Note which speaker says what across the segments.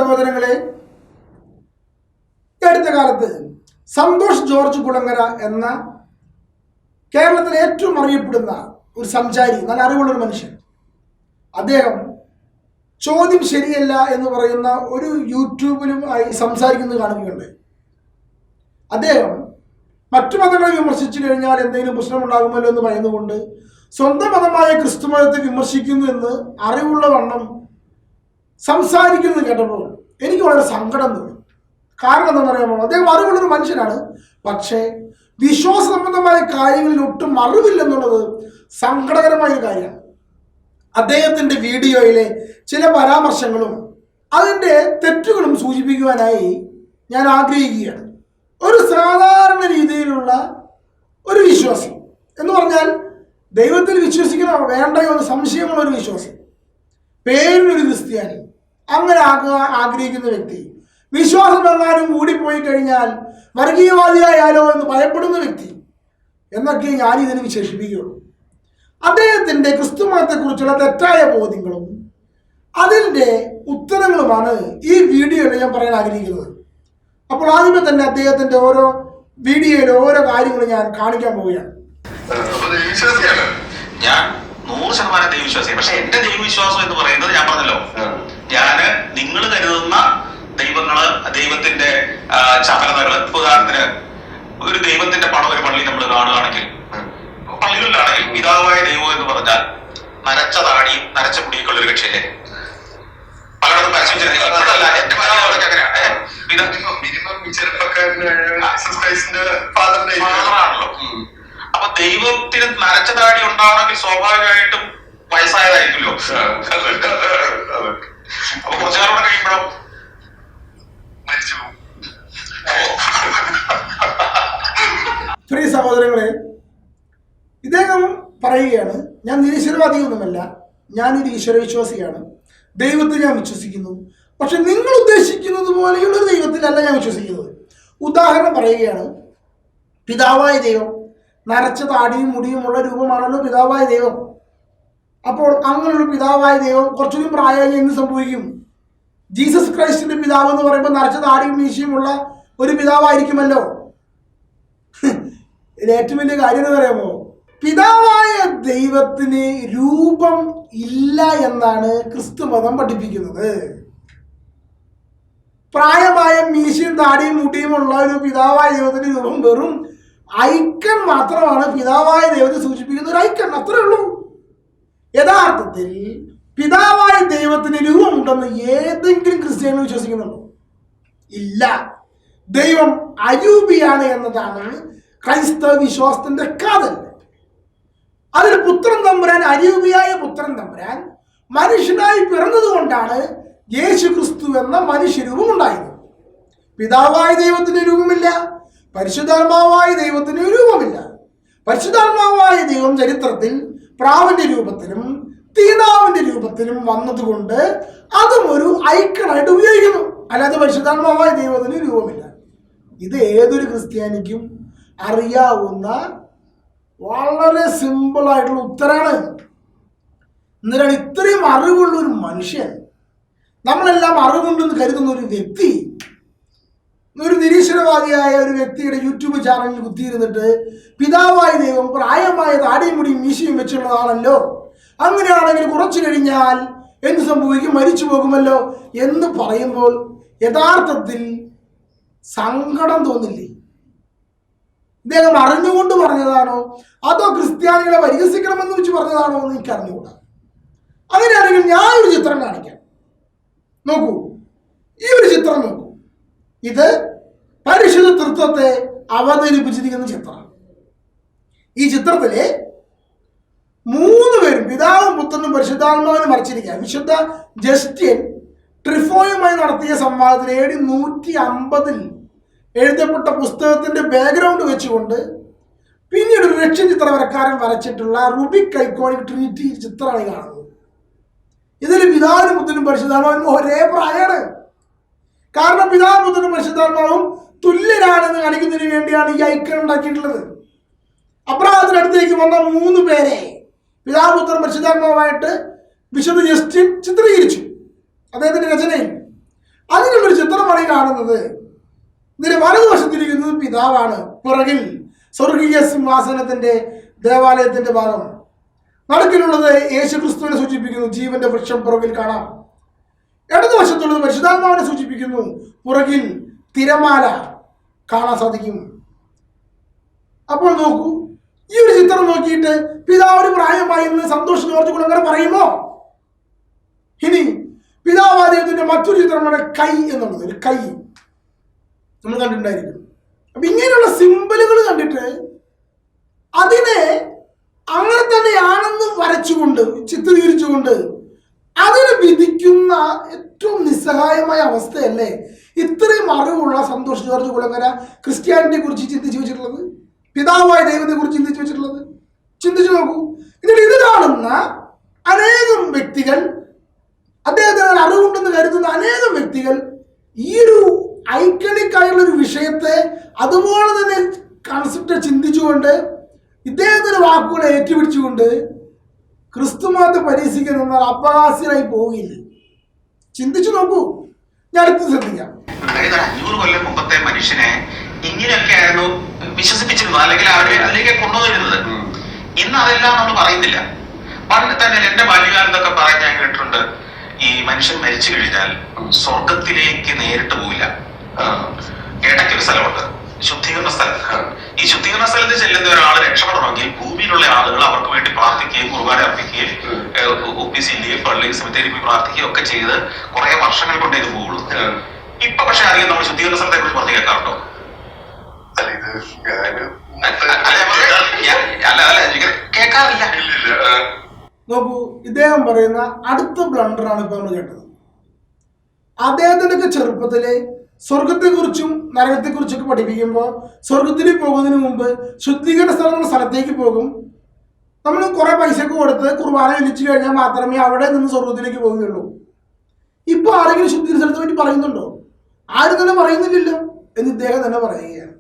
Speaker 1: സഹോദരങ്ങളെ, ഈ അടുത്ത കാലത്ത് സന്തോഷ് ജോർജ് കുളങ്ങര എന്ന കേരളത്തിലെ ഏറ്റവും അറിയപ്പെടുന്ന ഒരു സഞ്ചാരി, നല്ല അറിവുള്ളൊരു മനുഷ്യൻ, അദ്ദേഹം ചോദ്യം ശരിയല്ല എന്ന് പറയുന്ന ഒരു യൂട്യൂബിലും ആയി സംസാരിക്കുന്നത് കാണുകയുണ്ട്. അദ്ദേഹം മറ്റു മതങ്ങളെ വിമർശിച്ചു കഴിഞ്ഞാൽ എന്തെങ്കിലും പ്രശ്നമുണ്ടാകുമല്ലോ എന്ന് പറയുന്നുകൊണ്ട് സ്വന്തം മതമായ ക്രിസ്തു മതത്തെ വിമർശിക്കുന്നു എന്ന് അറിവുള്ള വണ്ണം സംസാരിക്കുന്നത് കേട്ടപ്പോൾ എനിക്ക് വളരെ സങ്കടം തോന്നി. കാരണം എന്താണെന്ന് അറിയാമോ? അദ്ദേഹം അറിവുള്ളൊരു മനുഷ്യനാണ്, പക്ഷേ വിശ്വാസ സംബന്ധമായ കാര്യങ്ങളിൽ ഒട്ടും അറിവില്ലെന്നുള്ളത് സങ്കടകരമായൊരു കാര്യമാണ്. അദ്ദേഹത്തിൻ്റെ വീഡിയോയിലെ ചില പരാമർശങ്ങളും അതിൻ്റെ തെറ്റുകളും സൂചിപ്പിക്കുവാനായി ഞാൻ ആഗ്രഹിക്കുകയാണ്. ഒരു സാധാരണ രീതിയിലുള്ള ഒരു വിശ്വാസി എന്ന് പറഞ്ഞാൽ ദൈവത്തിൽ വിശ്വസിക്കണോ വേണ്ടയോ എന്ന് സംശയമുള്ള ഒരു വിശ്വാസി, പേരിനൊരു ക്രിസ്ത്യാനി, അങ്ങനെ ആഗ്രഹിക്കുന്ന വ്യക്തി, വിശ്വാസം എങ്ങാനും കൂടിപ്പോയി കഴിഞ്ഞാൽ വർഗീയവാദിയായാലോ എന്ന് ഭയപ്പെടുന്ന വ്യക്തി എന്നൊക്കെ ഞാനിതിനെ വിശേഷിപ്പിക്കുകയുള്ളൂ. അദ്ദേഹത്തിൻ്റെ ക്രിസ്തുമതത്തെക്കുറിച്ചുള്ള തെറ്റായ ബോധ്യങ്ങളും അതിൻ്റെ ഉത്തരങ്ങളുമാണ് ഈ വീഡിയോയിൽ ഞാൻ പറയാൻ ആഗ്രഹിക്കുന്നത്. അപ്പോൾ ആദ്യമേ തന്നെ അദ്ദേഹത്തിൻ്റെ ഓരോ വീഡിയോയിലെ ഓരോ കാര്യങ്ങൾ ഞാൻ കാണിക്കാൻ പോവുകയാണ്.
Speaker 2: ഞാൻ 100% ദൈവവിശ്വാസിയാണ്. പക്ഷെ എന്റെ ദൈവവിശ്വാസം എന്ന് പറയുന്നത് ഞാൻ പറഞ്ഞല്ലോ, ഞാന് നിങ്ങൾ കരുതുന്ന ദൈവങ്ങള്, ദൈവത്തിന്റെ ചപലതകള്, ഉദാഹരണത്തിന് ഒരു ദൈവത്തിന്റെ പടം ഒരു പള്ളി നമ്മൾ കാണുകയാണെങ്കിൽ, പള്ളികളിലാണെങ്കിൽ പിതാവായ ദൈവം എന്ന് പറഞ്ഞാൽ നരച്ച താടിയും നരച്ച മുടിയൊക്കെ ഉള്ള ഒരു കക്ഷിയല്ലേ? പലയിടത്തും ഫാദറാണല്ലോ. അപ്പൊ ദൈവത്തിന് നരച്ച താടി ഉണ്ടാവണമെങ്കിൽ സ്വാഭാവികമായിട്ടും വയസ്സായതായിരിക്കുമല്ലോ. അപ്പൊ കുറച്ചു കാലം കൂടെ കഴിയുമ്പോഴും മരിച്ചു പോകും.
Speaker 1: പ്രിയ സഹോദരങ്ങളെ, ഇദ്ദേഹം പറയുകയാണ്, ഞാൻ നിരീശ്വരവാദിയൊന്നുമല്ല, ഞാനൊരു ഈശ്വരവിശ്വാസിയാണ്, ദൈവത്തിൽ ഞാൻ വിശ്വസിക്കുന്നു, പക്ഷെ നിങ്ങൾ ഉദ്ദേശിക്കുന്നത് പോലെയുള്ളൊരു ദൈവത്തിലല്ല ഞാൻ വിശ്വസിക്കുന്നത്. ഉദാഹരണം പറയുകയാണ്, പിതാവായ ദൈവം നരച്ച താടിയും മുടിയുമുള്ള രൂപമാണല്ലോ പിതാവായ ദൈവം. അപ്പോൾ അങ്ങനെയുള്ള പിതാവായ ദൈവം കുറച്ചുകൂടി പ്രായമായി എന്ത് സംഭവിക്കും? ജീസസ് ക്രൈസ്റ്റിന്റെ പിതാവ് എന്ന് പറയുമ്പോൾ നരച്ച താടിയും മീശയുമുള്ള ഒരു പിതാവായിരിക്കുമല്ലോ. ഇത് ഏറ്റവും വലിയ കാര്യം എന്ന് പറയുമോ? പിതാവായ ദൈവത്തിന് രൂപം ഇല്ല എന്നാണ് ക്രിസ്തുമതം പഠിപ്പിക്കുന്നത്. പ്രായമായ മീശയും താടിയും മുടിയും ഉള്ള ഒരു പിതാവായ ദൈവത്തിന്റെ രൂപം വെറും ഐക്കൺ മാത്രമാണ്. പിതാവായ ദൈവത്തെ സൂചിപ്പിക്കുന്ന ഒരു ഐക്കൺ, അത്രേ ഉള്ളൂ. യഥാർത്ഥത്തിൽ പിതാവായ ദൈവത്തിന് രൂപമുണ്ടെന്ന് ഏതെങ്കിലും ക്രിസ്ത്യാനികൾ വിശ്വസിക്കുന്നുണ്ടോ? ഇല്ല. ദൈവം അരൂപിയാണ് എന്നതാണ് ക്രൈസ്തവ വിശ്വാസത്തിന്റെ കാതൽ. അതിൽ പുത്രൻ തമ്പുരാൻ, അരൂപിയായ പുത്രൻ തമ്പുരാൻ മനുഷ്യനായി പിറന്നതുകൊണ്ടാണ് യേശു ക്രിസ്തു എന്ന മനുഷ്യരൂപം ഉണ്ടായത്. പിതാവായ ദൈവത്തിന് രൂപമില്ല, പരിശുദ്ധാത്മാവായ ദൈവത്തിന് രൂപമില്ല. പരിശുദ്ധാത്മാവായ ദൈവം ചരിത്രത്തിൽ പ്രാവിന്റെ രൂപത്തിലും തീനാവിന്റെ രൂപത്തിലും വന്നതുകൊണ്ട് അതും ഒരു ഐക്കണായിട്ട് ഉപയോഗിക്കുന്നു. അല്ലാതെ പരിശുദ്ധാത്മാവായ ദൈവത്തിന് രൂപമില്ല. ഇത് ഏതൊരു ക്രിസ്ത്യാനിക്കും അറിയാവുന്ന വളരെ സിമ്പിളായിട്ടുള്ള ഉത്തരാണ്. എന്നിട്ടാണ് ഇത്രയും അറിവുള്ള ഒരു മനുഷ്യൻ, നമ്മളെല്ലാം അറിവുണ്ടെന്ന് കരുതുന്ന ഒരു വ്യക്തി, ഒരു നിരീശ്വരവാദിയായ ഒരു വ്യക്തിയുടെ യൂട്യൂബ് ചാനലിൽ കുത്തിയിരുന്നിട്ട് പിതാവായ ദൈവം പ്രായമായ താടിയും മുടിയും മീശയും വെച്ചുള്ളതാണല്ലോ, അങ്ങനെയാണെങ്കിൽ കുറച്ചു കഴിഞ്ഞാൽ എന്ത് സംഭവിക്കും? മരിച്ചു പോകുമല്ലോ എന്ന് പറയുമ്പോൾ യഥാർത്ഥത്തിൽ സങ്കടം തോന്നില്ലേ? ഇദ്ദേഹം അറിഞ്ഞുകൊണ്ട് പറഞ്ഞതാണോ അതോ ക്രിസ്ത്യാനികളെ പരിഹസിക്കണമെന്ന് വെച്ച് പറഞ്ഞതാണോ എന്ന് എനിക്ക് അറിഞ്ഞുകൂടാ. അങ്ങനെയാണെങ്കിൽ ഞാൻ ഒരു ചിത്രം കാണിക്കാം. നോക്കൂ, ഈ ഒരു ചിത്രം നോക്കൂ. ഇത് പരിശുദ്ധ തൃത്വത്തെ അവതരിപ്പിച്ചിരിക്കുന്ന ചിത്രമാണ്. ഈ ചിത്രത്തിലെ 3 പേരും, പിതാവും പുത്രനും പരിശുദ്ധാത്മാവിനും മറിച്ചിരിക്കുക. വിശുദ്ധ ജസ്റ്റിൻ ട്രിഫോയുമായി നടത്തിയ സംവാദത്തിൽ AD 150 എഴുതപ്പെട്ട പുസ്തകത്തിന്റെ ബാക്ക്ഗ്രൗണ്ട് വെച്ചുകൊണ്ട് പിന്നീട് ഒരു റഷ്യൻ ചിത്രവരക്കാരൻ വരച്ചിട്ടുള്ള റുബിക് ഐക്കോണിക് ട്രിനിറ്റി ചിത്രമാണ് കാണുന്നത്. ഇതിൽ പിതാവിനും പുത്രനും പരിശുദ്ധാത്മാവിനും ഒരേ പ്രായമാണ്. കാരണം പിതാവും പുത്രനും പരിശുദ്ധാത്മാവും തുല്യരാണെന്ന് കാണിക്കുന്നതിന് വേണ്ടിയാണ് ഈ ഐക്കൺ ഉണ്ടാക്കിയിട്ടുള്ളത്. അബ്രാഹത്തിനടുത്തേക്ക് വന്ന 3 പേരെ പിതാവ് പുത്രൻ പരിശുദ്ധാത്മാവായിട്ട് വിശുദ്ധ ജസ്റ്റിൻ ചിത്രീകരിച്ചു അദ്ദേഹത്തിന്റെ രചനയിൽ. അതിനുള്ളൊരു ചിത്രമാണ് ഈ കാണുന്നത്. ഇതിന്റെ വലതുവശത്തിരിക്കുന്നത് പിതാവാണ്. പുറകിൽ സ്വർഗീയ സിംഹാസനത്തിന്റെ ദേവാലയത്തിന്റെ ഭാഗം. നടുക്കിലുള്ളത് യേശു ക്രിസ്തുവിനെ സൂചിപ്പിക്കുന്നു. ജീവന്റെ വൃക്ഷം പുറകിൽ കാണാം. ഇടതുവശത്തുള്ളത് പരിശുദ്ധാത്മാവിനെ സൂചിപ്പിക്കുന്നു. പുറകിൽ തിരമാല കാണാൻ സാധിക്കും. അപ്പോൾ നോക്കൂ, ഈ ഒരു ചിത്രം നോക്കിയിട്ട് പിതാവിന് പ്രായമായി എന്ന് സന്തോഷ് ജോർജ് കുളങ്ങര പറയുമോ? ഇനി പിതാവാദയത്തിന്റെ മറ്റൊരു ചിത്രമാണ് കൈ എന്നുള്ളത്. ഒരു കൈ നമ്മൾ കണ്ടിട്ടുണ്ടായിരിക്കും. അപ്പൊ ഇങ്ങനെയുള്ള സിമ്പലുകൾ കണ്ടിട്ട് അതിനെ അങ്ങനെ തന്നെയാണെന്ന് വരച്ചുകൊണ്ട് ചിത്രീകരിച്ചുകൊണ്ട് അതിനെ വിധിക്കുന്ന ഏറ്റവും നിസ്സഹായമായ അവസ്ഥയല്ലേ ഇത്രയും അറിവുള്ള സന്തോഷ് ജോർജ് കുളങ്ങര ക്രിസ്ത്യാനിറ്റിയെ കുറിച്ച് ചിന്തിച്ചു വെച്ചിട്ടുള്ളത്, പിതാവായ ദൈവത്തെ കുറിച്ച് ചിന്തിച്ചു വെച്ചിട്ടുള്ളത്? ചിന്തിച്ചു നോക്കൂ. എന്നിട്ട് ഇത് കാണുന്ന അനേകം വ്യക്തികൾ, അദ്ദേഹത്തിന് അറിവുണ്ടെന്ന് കരുതുന്ന അനേകം വ്യക്തികൾ ഈ ഒരു ഐക്കണിക് ആയുള്ള ഒരു വിഷയത്തെ അതുപോലെ തന്നെ കൺസെപ്റ്റ് ചിന്തിച്ചുകൊണ്ട് ഇദ്ദേഹത്തിന്റെ വാക്കുകളെ ഏറ്റുപിടിച്ചുകൊണ്ട് ക്രിസ്തുമതത്തെ പരീക്ഷിക്കുന്ന അപഹാസ്യരായി പോവുകയില്ല. ചിന്തിച്ചു നോക്കൂ. ഞാൻ അടുത്ത് ശ്രദ്ധിക്കാം.
Speaker 2: 500 കൊല്ലം മുമ്പത്തെ മനുഷ്യനെ ഇങ്ങനെയൊക്കെ ആയിരുന്നു വിശ്വസിപ്പിച്ചിരുന്നത്, അല്ലെങ്കിൽ അവരെ അതിലേക്ക് കൊണ്ടുവന്നിരുന്നത്. ഇന്ന് അതെല്ലാം നമ്മൾ പറയുന്നില്ല. പണ്ട് തന്നെ എന്റെ ബാല്യകാലത്തൊക്കെ പറയാൻ ഞാൻ കേട്ടിട്ടുണ്ട്, ഈ മനുഷ്യൻ മരിച്ചു കഴിഞ്ഞാൽ സ്വർഗത്തിലേക്ക് നേരിട്ട് പോവില്ല. ഇടയ്ക്കൊരു സ്ഥലമുണ്ട്, ശുദ്ധീകരണ സ്ഥലം. ഈ ശുദ്ധീകരണ സ്ഥലത്ത് ചെല്ലുന്ന ഒരാൾ രക്ഷപ്പെടണമെങ്കിൽ ഭൂമിയിലുള്ള ആളുകൾ അവർക്ക് വേണ്ടി പ്രാർത്ഥിക്കുകയും കുർബാന അർപ്പിക്കുകയും ഒപ്പീസിന്റെയും പള്ളിയും സെമിത്തേരിയും പോയി പ്രാർത്ഥിക്കുകയും ഒക്കെ ചെയ്ത് കുറെ വർഷങ്ങൾ കൊണ്ടേ ഇത് പോവുള്ളൂ. ഇപ്പൊ പക്ഷെ അധികം നമ്മൾ ശുദ്ധീകരണ സ്ഥലത്തെ കുറിച്ച് പറഞ്ഞു കേൾക്കാറുണ്ടോ? കേൾക്കാറില്ല.
Speaker 1: നോക്കൂ, ഇദ്ദേഹം പറയുന്ന അടുത്ത ബ്ലണ്ടറാണ് ഇപ്പൊ നമ്മൾ കേട്ടത്. അദ്ദേഹത്തിൻ്റെയൊക്കെ ചെറുപ്പത്തിലെ സ്വർഗത്തെക്കുറിച്ചും നരകത്തെക്കുറിച്ചൊക്കെ പഠിപ്പിക്കുമ്പോൾ സ്വർഗത്തിലേക്ക് പോകുന്നതിന് മുമ്പ് ശുദ്ധീകരണ സ്ഥലം എന്ന സ്ഥലത്തേക്ക് പോകും. നമ്മൾ കുറെ പൈസക്ക് കൊടുത്ത് കുർബാന ചൊല്ലിച്ചു കഴിഞ്ഞാൽ മാത്രമേ അവിടെ നിന്ന് സ്വർഗത്തിലേക്ക് പോവുകയുള്ളൂ. ഇപ്പൊ ആരെങ്കിലും ശുദ്ധീകരണ സ്ഥലത്തെ പറ്റി പറയുന്നുണ്ടോ? ആരും തന്നെ പറയുന്നില്ലല്ലോ എന്ന് ഇദ്ദേഹം തന്നെ പറയുകയാണ്.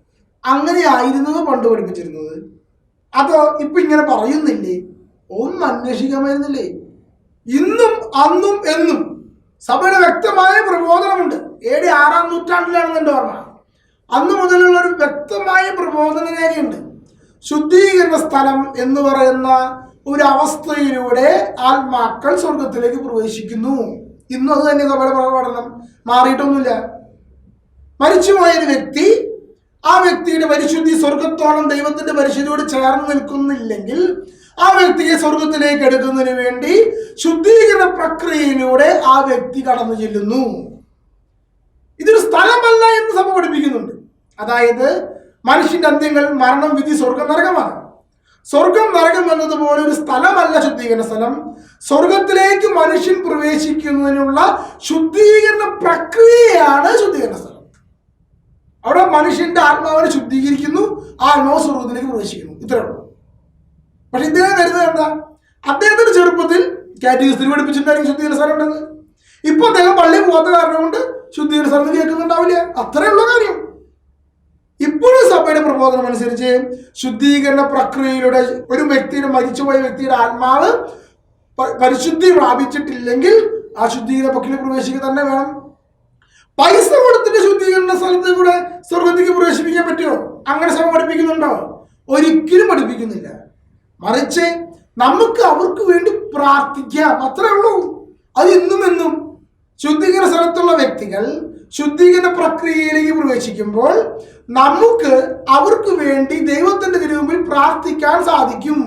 Speaker 1: അങ്ങനെയായിരുന്നു പണ്ട് പഠിപ്പിച്ചിരുന്നത്. അതോ ഇപ്പൊ ഇങ്ങനെ പറയുന്നില്ലേ? ഒന്നും അന്വേഷിക്കാമായിരുന്നില്ലേ? ഇന്നും അന്നും എന്നും സഭയുടെ വ്യക്തമായ പ്രബോധനമുണ്ട്. 6-ാം നൂറ്റാണ്ടിലാണെന്ന് എൻ്റെ ഓർമ്മ. അന്ന് മുതലുള്ള ഒരു വ്യക്തമായ പ്രബോധന രേഖയുണ്ട്. ശുദ്ധീകരണ സ്ഥലം എന്ന് പറയുന്ന ഒരു അവസ്ഥയിലൂടെ ആത്മാക്കൾ സ്വർഗത്തിലേക്ക് പ്രവേശിക്കുന്നു. ഇന്നും അത് തന്നെ സഭയുടെ പ്രബോധനം, മാറിയിട്ടൊന്നുമില്ല. മരിച്ചുപോയൊരു വ്യക്തി, ആ വ്യക്തിയുടെ പരിശുദ്ധി സ്വർഗത്തോളം ദൈവത്തിന്റെ പരിശുദ്ധിയോട് ചേർന്ന് നിൽക്കുന്നില്ലെങ്കിൽ ആ വ്യക്തിയെ സ്വർഗത്തിലേക്ക് എടുക്കുന്നതിന് വേണ്ടി ശുദ്ധീകരണ പ്രക്രിയയിലൂടെ ആ വ്യക്തി കടന്നു ചെല്ലുന്നു. ഇതൊരു സ്ഥലമല്ല എന്ന് സഭ പഠിപ്പിക്കുന്നുണ്ട്. അതായത് മനുഷ്യന്റെ അന്ത്യങ്ങൾ, മരണം, വിധി, സ്വർഗം, നരകമാണ്. സ്വർഗം നരകം എന്നതുപോലെ ഒരു സ്ഥലമല്ല ശുദ്ധീകരണ സ്ഥലം. സ്വർഗത്തിലേക്ക് മനുഷ്യൻ പ്രവേശിക്കുന്നതിനുള്ള ശുദ്ധീകരണ പ്രക്രിയയാണ് ശുദ്ധീകരണ സ്ഥലം. അവിടെ മനുഷ്യന്റെ ആത്മാവിനെ ശുദ്ധീകരിക്കുന്നു, ആത്മാവ് സ്വർഗത്തിലേക്ക് പ്രവേശിക്കുന്നു. ഇത്രേ ഉള്ളൂ. പക്ഷെ ഇദ്ദേഹം കരുതുന്നത് എന്താ? അദ്ദേഹത്തിന്റെ ചെറുപ്പത്തിൽ കാറ്റഗിസ്റ്റിൽ പഠിപ്പിച്ചിട്ടുണ്ടായിരിക്കും ശുദ്ധീകരണ സ്ഥലം ഉണ്ടെന്ന്. ഇപ്പൊ അദ്ദേഹം പള്ളിയിൽ പോകാത്ത കാരണം കൊണ്ട് ശുദ്ധീകരണ സ്ഥലം കേൾക്കുന്നുണ്ടാവില്ല. അത്രയുള്ള കാര്യം. ഇപ്പോഴും സഭയുടെ പ്രബോധനം അനുസരിച്ച് ശുദ്ധീകരണ പ്രക്രിയയിലൂടെ ഒരു വ്യക്തിയുടെ, മരിച്ചുപോയ വ്യക്തിയുടെ ആത്മാവ് പരിശുദ്ധി പ്രാപിച്ചിട്ടില്ലെങ്കിൽ ആ ശുദ്ധീകരണ പ്രക്രിയ പ്രവേശിക്കുക തന്നെ വേണം. പൈസ കൊടുത്തിട്ട് ശുദ്ധീകരണ സ്ഥലത്ത് കൂടെ സ്വർഗത്തേക്ക് പ്രവേശിപ്പിക്കാൻ പറ്റുമോ? അങ്ങനെ സഭ പഠിപ്പിക്കുന്നുണ്ടോ? ഒരിക്കലും പഠിപ്പിക്കുന്നില്ല. മറിച്ച് നമുക്ക് അവർക്ക് വേണ്ടി പ്രാർത്ഥിക്കാം, അത്രേ ഉള്ളൂ. അത് ഇന്നും എന്നും ശുദ്ധീകരണ സ്ഥലത്തുള്ള വ്യക്തികൾ ശുദ്ധീകരണ പ്രക്രിയയിലേക്ക് പ്രവേശിക്കുമ്പോൾ നമുക്ക് അവർക്ക് വേണ്ടി ദൈവത്തിന്റെ തിരുമുമ്പിൽ പ്രാർത്ഥിക്കാൻ സാധിക്കും.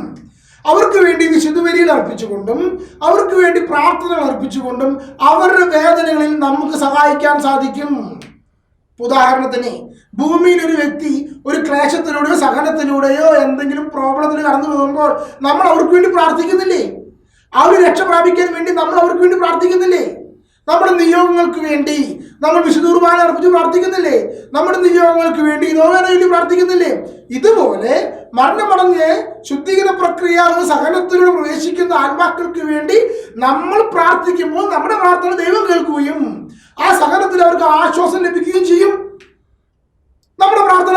Speaker 1: അവർക്ക് വേണ്ടി വിശുദ്ധ ബലികൾ അർപ്പിച്ചുകൊണ്ടും അവർക്ക് വേണ്ടി പ്രാർത്ഥനകൾ അർപ്പിച്ചുകൊണ്ടും അവരുടെ വേദനകളിൽ നമുക്ക് സഹായിക്കാൻ സാധിക്കും. ഉദാഹരണത്തിന്, ഭൂമിയിൽ ഒരു വ്യക്തി ഒരു ക്ലേശത്തിലൂടെയോ സഹനത്തിലൂടെയോ എന്തെങ്കിലും പ്രോബ്ലത്തിൽ കടന്നു പോകുമ്പോൾ നമ്മൾ അവർക്ക് വേണ്ടി പ്രാർത്ഥിക്കുന്നില്ലേ? അവർ രക്ഷ പ്രാപിക്കാൻ വേണ്ടി നമ്മൾ അവർക്ക് വേണ്ടി പ്രാർത്ഥിക്കുന്നില്ലേ? നമ്മുടെ നിയോഗങ്ങൾക്ക് വേണ്ടി നമ്മൾ വിശുദ്ധ കുർബാന അർപ്പിച്ച് പ്രാർത്ഥിക്കുന്നില്ലേ? നമ്മുടെ നിയോഗങ്ങൾക്ക് വേണ്ടി നോവേനയിൽ പ്രാർത്ഥിക്കുന്നില്ലേ? ഇതുപോലെ മരണമടഞ്ഞ് ശുദ്ധീകരണ പ്രക്രിയ സഹനത്തിലൂടെ പ്രവേശിക്കുന്ന ആത്മാക്കൾക്ക് വേണ്ടി നമ്മൾ പ്രാർത്ഥിക്കുമ്പോൾ നമ്മുടെ പ്രാർത്ഥന ദൈവം കേൾക്കുകയും ആ സഹനത്തിൽ അവർക്ക് ആശ്വാസം ലഭിക്കുകയും ചെയ്യും. നമ്മുടെ പ്രാർത്ഥന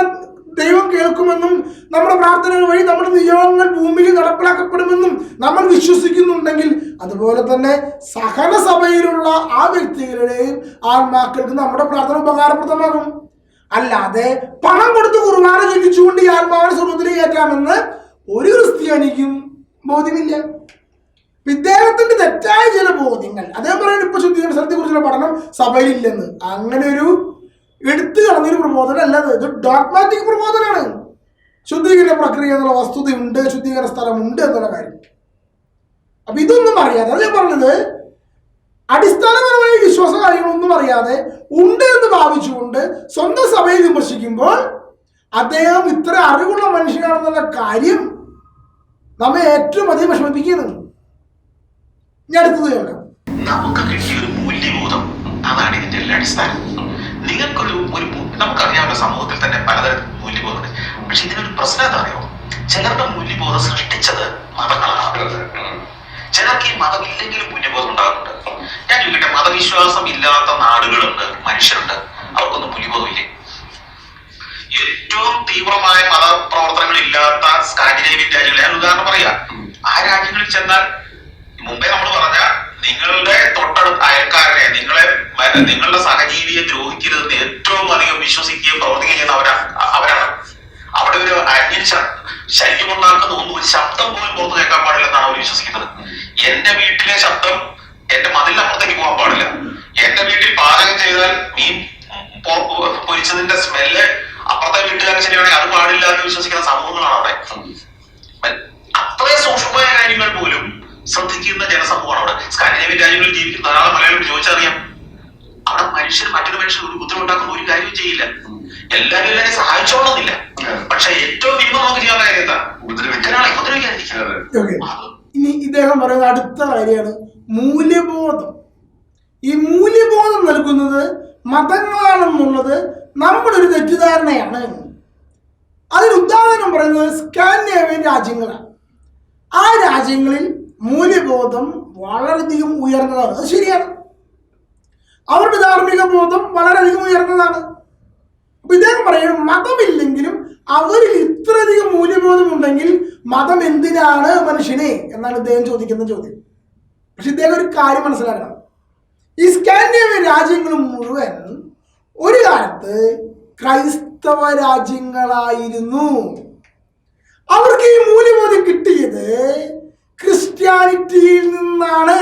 Speaker 1: ദൈവം കേൾക്കുമെന്നും നമ്മുടെ പ്രാർത്ഥനകൾ വഴി നമ്മുടെ നിയോഗങ്ങൾ ഭൂമിയിൽ നടപ്പിലാക്കപ്പെടുമെന്നും നമ്മൾ വിശ്വസിക്കുന്നുണ്ടെങ്കിൽ അതുപോലെ തന്നെ സഹന സഭയിലുള്ള ആ വ്യക്തികളുടെയും ആത്മാക്കൾക്ക് നമ്മുടെ പ്രാർത്ഥന ഉപകാരപ്രദമാകും. അല്ലാതെ പണം കൊടുത്ത് കുർബാന ചൊല്ലിച്ചുകൊണ്ട് ഈ ആത്മാവിനെ സ്വർഗ്ഗത്തിലേക്ക് കയറ്റാമെന്ന് ഒരു ക്രിസ്ത്യാനിക്കും ബോധ്യമില്ല. ഇദ്ദേഹത്തിന്റെ തെറ്റായ ചില ബോധ്യങ്ങൾ അദ്ദേഹം പറയുന്നത് ഇപ്പൊ ശുദ്ധീകരണ സ്ഥലത്തെ കുറിച്ചുള്ള പഠനം സഭയിലില്ലെന്ന്. അങ്ങനെ ഒരു എടുത്തു കളഞ്ഞൊരു പ്രബോധനം അല്ലത്, ഇത് ഡോഗ്മാറ്റിക് പ്രബോധനമാണ്. ശുദ്ധീകരണ പ്രക്രിയ എന്നുള്ള വസ്തുതയുണ്ട്, ശുദ്ധീകരണ സ്ഥലമുണ്ട് എന്നുള്ള കാര്യം. അപ്പൊ ഇതൊന്നും അറിയാതെ അദ്ദേഹം പറഞ്ഞത് അടിസ്ഥാനപരമായ വിശ്വാസ കാര്യങ്ങളൊന്നും അറിയാതെ ഉണ്ട് എന്ന് ഭാവിച്ചുകൊണ്ട് സ്വന്തം സഭയെ വിമർശിക്കുമ്പോൾ അദ്ദേഹം ഇത്ര അറിവുള്ള മനുഷ്യനാണെന്നുള്ള കാര്യം നമ്മെ ഏറ്റവും അധികം വിഷമിപ്പിക്കുന്നത്. ഞാൻ അടുത്തത് കേൾക്കാം.
Speaker 2: നമുക്ക് കിട്ടിയ ഒരു മൂല്യബോധം, അതാണ് ഇതിന്റെ എല്ലാ അടിസ്ഥാനം. നിങ്ങൾക്കൊരു നമുക്കറിയാവുന്ന സമൂഹത്തിൽ തന്നെ പലതരം മൂല്യബോധമുണ്ട്. പക്ഷെ ഇതിനൊരു പ്രശ്നം എന്താ അറിയോ? ചിലരുടെ മൂല്യബോധം സൃഷ്ടിച്ചത് മതങ്ങളാണ്. ചിലർക്ക് ഈ മതമില്ലെങ്കിലും മൂല്യബോധം ഉണ്ടാകുന്നുണ്ട്. ഞാൻ ചോദിക്കട്ടെ, മതവിശ്വാസം ഇല്ലാത്ത നാടുകളുണ്ട്, മനുഷ്യരുണ്ട്, അവർക്കൊന്നും മൂല്യബോധമില്ലേ? ഏറ്റവും തീവ്രമായ മതപ്രവർത്തനങ്ങൾ ഇല്ലാത്ത സ്കാൻഡിനേവിയൻ രാജ്യങ്ങൾ, ഞാൻ ഉദാഹരണം പറയാം. ആ രാജ്യങ്ങളിൽ ചെന്നാൽ മുമ്പേ നമ്മൾ പറഞ്ഞ നിങ്ങളുടെ തൊട്ടടുത്ത അയൽക്കാരനെ, നിങ്ങളുടെ സഹജീവിയെ ദ്രോഹിക്കരുതെന്ന് ഏറ്റവും അധികം വിശ്വസിക്കുകയും പ്രവർത്തിക്കുകയും ചെയ്യുന്ന അവരാണ്. അവിടെ ഒരു ശല്യമുണ്ടാക്കുന്ന ഒന്നും, ഒരു ശബ്ദം പോലും പുറത്ത് കേൾക്കാൻ പാടില്ലെന്നാണ് അവർ വിശ്വസിക്കുന്നത്. എന്റെ വീട്ടിലെ ശബ്ദം എന്റെ മതിലിനപ്പുറത്തേക്ക് പോകാൻ പാടില്ല. എന്റെ വീട്ടിൽ പാചകം ചെയ്താൽ മീൻ പൊരിച്ചതിന്റെ സ്മെല്ല് അപ്പുറത്തെ വീട്ടുകാരൻ ശരിയാണെങ്കിൽ അത് പാടില്ല എന്ന് വിശ്വസിക്കുന്ന സമൂഹങ്ങളാണ് അവിടെ. അത്രയും സൂക്ഷ്മമായ കാര്യങ്ങൾ പോലും ശ്രദ്ധിക്കുന്ന ജനസമൂഹമാണ് അവിടെ. സ്കാൻഡിനേവിയൻ രാജ്യങ്ങളിൽ ജീവിക്കുന്ന ധാരാളം മലയാളികൾ ചോദിച്ചറിയാം. അവിടെ മനുഷ്യർ മറ്റൊരു മനുഷ്യർ ഒരു ബുദ്ധിമുട്ടാക്കുന്ന ഒരു കാര്യവും ചെയ്യില്ല. എല്ലാവരും സഹായിച്ചോളുന്നില്ല. പക്ഷെ ഏറ്റവും മിനിമം നമുക്ക് ചെയ്യാൻ കാര്യം എന്താ? ഉപദ്രവിക്കാതിരിക്കുക.
Speaker 1: ഇനി ഇദ്ദേഹം പറയുന്ന അടുത്ത കാര്യമാണ് മൂല്യബോധം. ഈ മൂല്യബോധം നൽകുന്നത് മതങ്ങളാണെന്നുള്ളത് നമ്മുടെ ഒരു തെറ്റിദ്ധാരണയാണ്. അതിന് ഉദാഹരണം പറയുന്നത് സ്കാൻഡിനേവിയൻ രാജ്യങ്ങളാണ്. ആ രാജ്യങ്ങളിൽ മൂല്യബോധം വളരെയധികം ഉയർന്നതാണ്. അത് ശരിയാണ്. അവരുടെ ധാർമ്മിക ബോധം വളരെയധികം ഉയർന്നതാണ്. അപ്പൊ ഇദ്ദേഹം പറയും മതമില്ലെങ്കിലും അവരിൽ ഇത്രയധികം മൂല്യബോധം ഉണ്ടെങ്കിൽ മതം എന്തിനാണ് മനുഷ്യനെ എന്നാണ് ഇദ്ദേഹം ചോദിക്കുന്ന ചോദ്യം. പക്ഷെ ഇദ്ദേഹം ഒരു കാര്യം മനസ്സിലാക്കണം. ഈ സ്കാൻഡിനേവിയൻ രാജ്യങ്ങൾ മുഴുവൻ ഒരു കാലത്ത് ക്രൈസ്തവ രാജ്യങ്ങളായിരുന്നു. അവർക്ക് ഈ മൂല്യബോധം കിട്ടിയത് ക്രിസ്ത്യാനിറ്റിയിൽ നിന്നാണ്.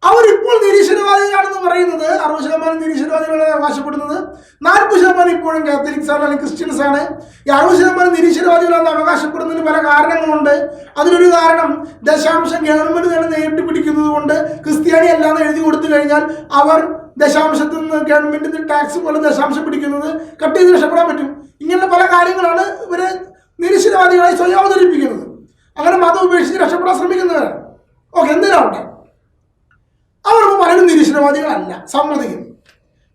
Speaker 1: അവരിപ്പോൾ നിരീശ്വരവാദികളാണെന്ന് പറയുന്നത് 60% നിരീശ്വരവാദികളെ അവകാശപ്പെടുന്നത്, 40% ഇപ്പോഴും കാത്തലിക്സ് ആണ്, അല്ലെങ്കിൽ ക്രിസ്ത്യൻസ് ആണ്. ഈ 60% നിരീശ്വരവാദികളാണെന്ന് അവകാശപ്പെടുന്നതിന് പല കാരണങ്ങളുണ്ട്. അതിലൊരു കാരണം ദശാംശം ഗവൺമെന്റ് തന്നെ നേരിട്ട് പിടിക്കുന്നത് കൊണ്ട് ക്രിസ്ത്യാനി അല്ലാന്ന് എഴുതി കൊടുത്തു കഴിഞ്ഞാൽ അവർ ദശാംശത്തിൽ നിന്ന് ഗവൺമെന്റിന് ടാക്സ് പോലെ ദശാംശം പിടിക്കുന്നത് കട്ട് ചെയ്ത് രക്ഷപ്പെടാൻ പറ്റും. ഇങ്ങനെ പല കാര്യങ്ങളാണ് ഇവരെ നിരീശ്വരവാദികളായി സ്വയം അവതരിപ്പിക്കുന്നത്. അങ്ങനെ മതം ഉപേക്ഷിച്ച് രക്ഷപ്പെടാൻ ശ്രമിക്കുന്നവരാണ്. ഓക്കെ, എന്തിനാവട്ടെ, അവർ പലരും നിരീശ്വരവാദികളല്ല, സമ്മതിക്കുന്നു.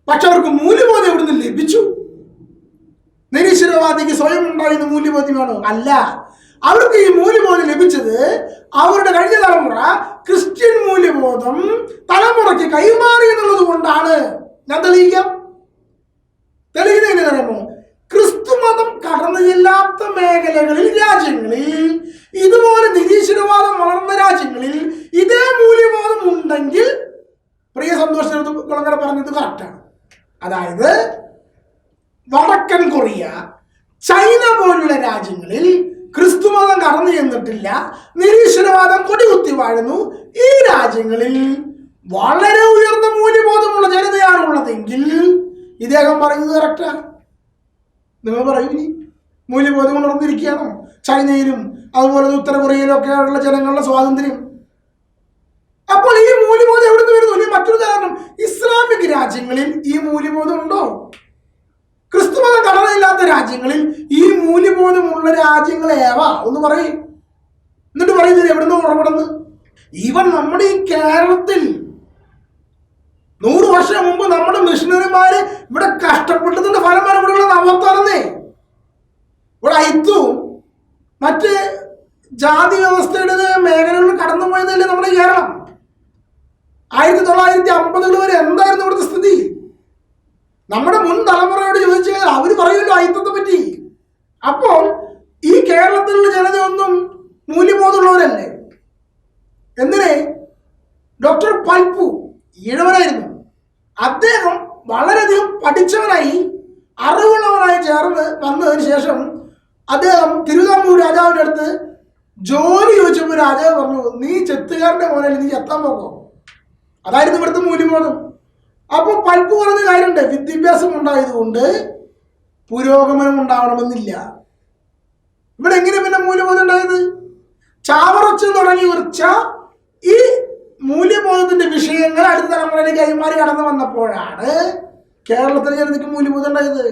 Speaker 1: പക്ഷെ അവർക്ക് മൂല്യബോധം എവിടുന്ന് ലഭിച്ചു? നിരീശ്വരവാദിക്ക് സ്വയം ഉണ്ടായിരുന്ന മൂല്യബോധ്യമാണോ? അല്ല. അവർക്ക് ഈ മൂല്യബോധം ലഭിച്ചത് അവരുടെ കഴിഞ്ഞ തലമുറ ക്രിസ്ത്യൻ മൂല്യബോധം തലമുറയ്ക്ക് കൈമാറി എന്നുള്ളത് കൊണ്ടാണ്. ഞാൻ തെളിയിക്കാം. തെളിയിക്കുന്നതിന് അറിയാമോ? ക്രിസ്തു മതം കടന്നു ചെല്ലാത്ത മേഖലകളിൽ, രാജ്യങ്ങളിൽ, ഇതുപോലെ നിരീശ്വരവാദം വളർന്ന രാജ്യങ്ങളിൽ ഇതേ മൂല്യബോധം ഉണ്ടെങ്കിൽ, പ്രിയ സന്തോഷ കുളങ്ങര പറഞ്ഞത് കറക്റ്റാണ്. അതായത് വടക്കൻ കൊറിയ, ചൈന പോലുള്ള രാജ്യങ്ങളിൽ ക്രിസ്തുമതം കടന്നു ചെന്നിട്ടില്ല, നിരീശ്വരവാദം കൊടികുത്തി വാഴുന്നു. ഈ രാജ്യങ്ങളിൽ വളരെ ഉയർന്ന മൂല്യബോധമുള്ള ജനതയാണുള്ളതെങ്കിൽ ഇദ്ദേഹം പറയുന്നത് കറക്റ്റാണ്. നിങ്ങൾ പറയൂ, ഇനി മൂല്യബോധം ഉണർന്നിരിക്കുകയാണോ? ചൈനയിലും അതുപോലെ ഉത്തര കൊറിയയിലും ഒക്കെ ഉള്ള ജനങ്ങളുടെ സ്വാതന്ത്ര്യം. അപ്പോൾ ഈ മൂല്യബോധം എവിടെ നിന്ന് വരുന്നു? ഇനി മറ്റൊരു ഉദാഹരണം, ഇസ്ലാമിക് രാജ്യങ്ങളിൽ ഈ മൂല്യബോധം ഉണ്ടോ? ക്രിസ്തുമതം കടന്നില്ലാത്ത രാജ്യങ്ങളിൽ ഈ മൂല്യബോധമുള്ള രാജ്യങ്ങൾ ഏവാ ഒന്ന് പറയും. എന്നിട്ട് പറയുന്നത് എവിടെ നിന്ന് ഉറവിടുന്നു? ഈവൻ നമ്മുടെ ഈ കേരളത്തിൽ 100 വർഷം മുമ്പ് നമ്മുടെ മിഷണറിമാര് ഇവിടെ കഷ്ടപ്പെട്ടതിന്റെ ഫലമാണ് ഇവിടെയുള്ള നവോത്ഥാനന്നേ. ഇവിടെ ഐത്തും മറ്റ് ജാതി വ്യവസ്ഥയുടെ മേഖലകളിൽ കടന്നുപോയതല്ലേ നമ്മുടെ കേരളം. 1950 വരെ എന്തായിരുന്നു ഇവിടുത്തെ സ്ഥിതി? നമ്മുടെ മുൻ തലമുറയോട് ചോദിച്ചു കഴിഞ്ഞാൽ അവർ പറയുമല്ലോ അയിത്തത്തെ പറ്റി. അപ്പോൾ ഈ കേരളത്തിലുള്ള ജനതയൊന്നും മൂല്യബോധമുള്ളവരല്ലേ? എന്തിനെ? ഡോക്ടർ പൽപ്പു ഈഴവനായിരുന്നു. അദ്ദേഹം വളരെയധികം പഠിച്ചവനായി അറിവുള്ളവനായി ചേർന്ന് വന്നതിന് ശേഷം അദ്ദേഹം തിരുവിതാംകൂർ രാജാവിൻ്റെ അടുത്ത് ജോലി ചോദിച്ചപ്പോൾ രാജാവ് പറഞ്ഞു, നീ ചെത്തുകാരൻ്റെ മോനല്ലേ, നീ ചെത്താൻ പോകോ. അതായിരുന്നു ഇവിടുത്തെ മൂല്യബോധം. അപ്പോൾ പൽപ്പു പറഞ്ഞ കാര്യമുണ്ട്, വിദ്യാഭ്യാസം ഉണ്ടായതുകൊണ്ട് പുരോഗമനം ഉണ്ടാവണമെന്നില്ല. ഇവിടെ എങ്ങനെ പിന്നെ മൂല്യബോധം ഉണ്ടായത്? ചാവറച്ച് തുടങ്ങി ഉറച്ച ഈ മൂല്യബോധത്തിന്റെ വിഷയങ്ങൾ അടുത്ത തലമുറയിലേക്ക് കൈമാറി കടന്നു വന്നപ്പോഴാണ് കേരളത്തിലെ ജനതയ്ക്ക് മൂല്യബോധം ഉണ്ടായത്.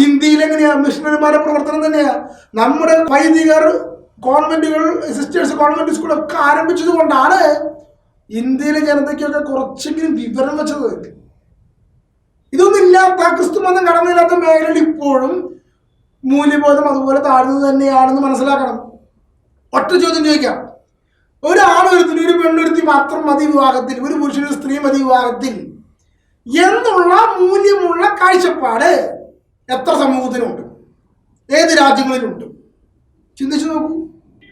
Speaker 1: ഇന്ത്യയിൽ എങ്ങനെയാ? മിഷണറിമാരുടെ പ്രവർത്തനം തന്നെയാ. നമ്മുടെ വൈദികർ, കോൺവെന്റുകൾ, സിസ്റ്റേഴ്സ് കോൺവെന്റ് സ്കൂളൊക്കെ ആരംഭിച്ചത് കൊണ്ടാണ് ഇന്ത്യയിലെ ജനതയ്ക്കൊക്കെ കുറച്ചെങ്കിലും വിവരം വെച്ചത്. ഇതൊന്നും ഇല്ലാത്ത, ക്രിസ്തു മതം കടന്നില്ലാത്ത മേഖലയിൽ ഇപ്പോഴും മൂല്യബോധം അതുപോലെ താഴ്ന്നത് തന്നെയാണെന്ന് മനസ്സിലാക്കണം. ഒറ്റ ചോദ്യം ചോദിക്കാം. ഒരാണൊരുത്തിന് ഒരു പെണ്ണൊരുത്തി മാത്രം മതി വിവാഹത്തിൽ, ഒരു പുരുഷന് സ്ത്രീ മതി വിവാഹത്തിൽ എന്നുള്ള മൂല്യമുള്ള കാഴ്ചപ്പാട് എത്ര സമൂഹത്തിനുണ്ട്? ഏത് രാജ്യങ്ങളിലുണ്ട്? ചിന്തിച്ചു നോക്കൂ.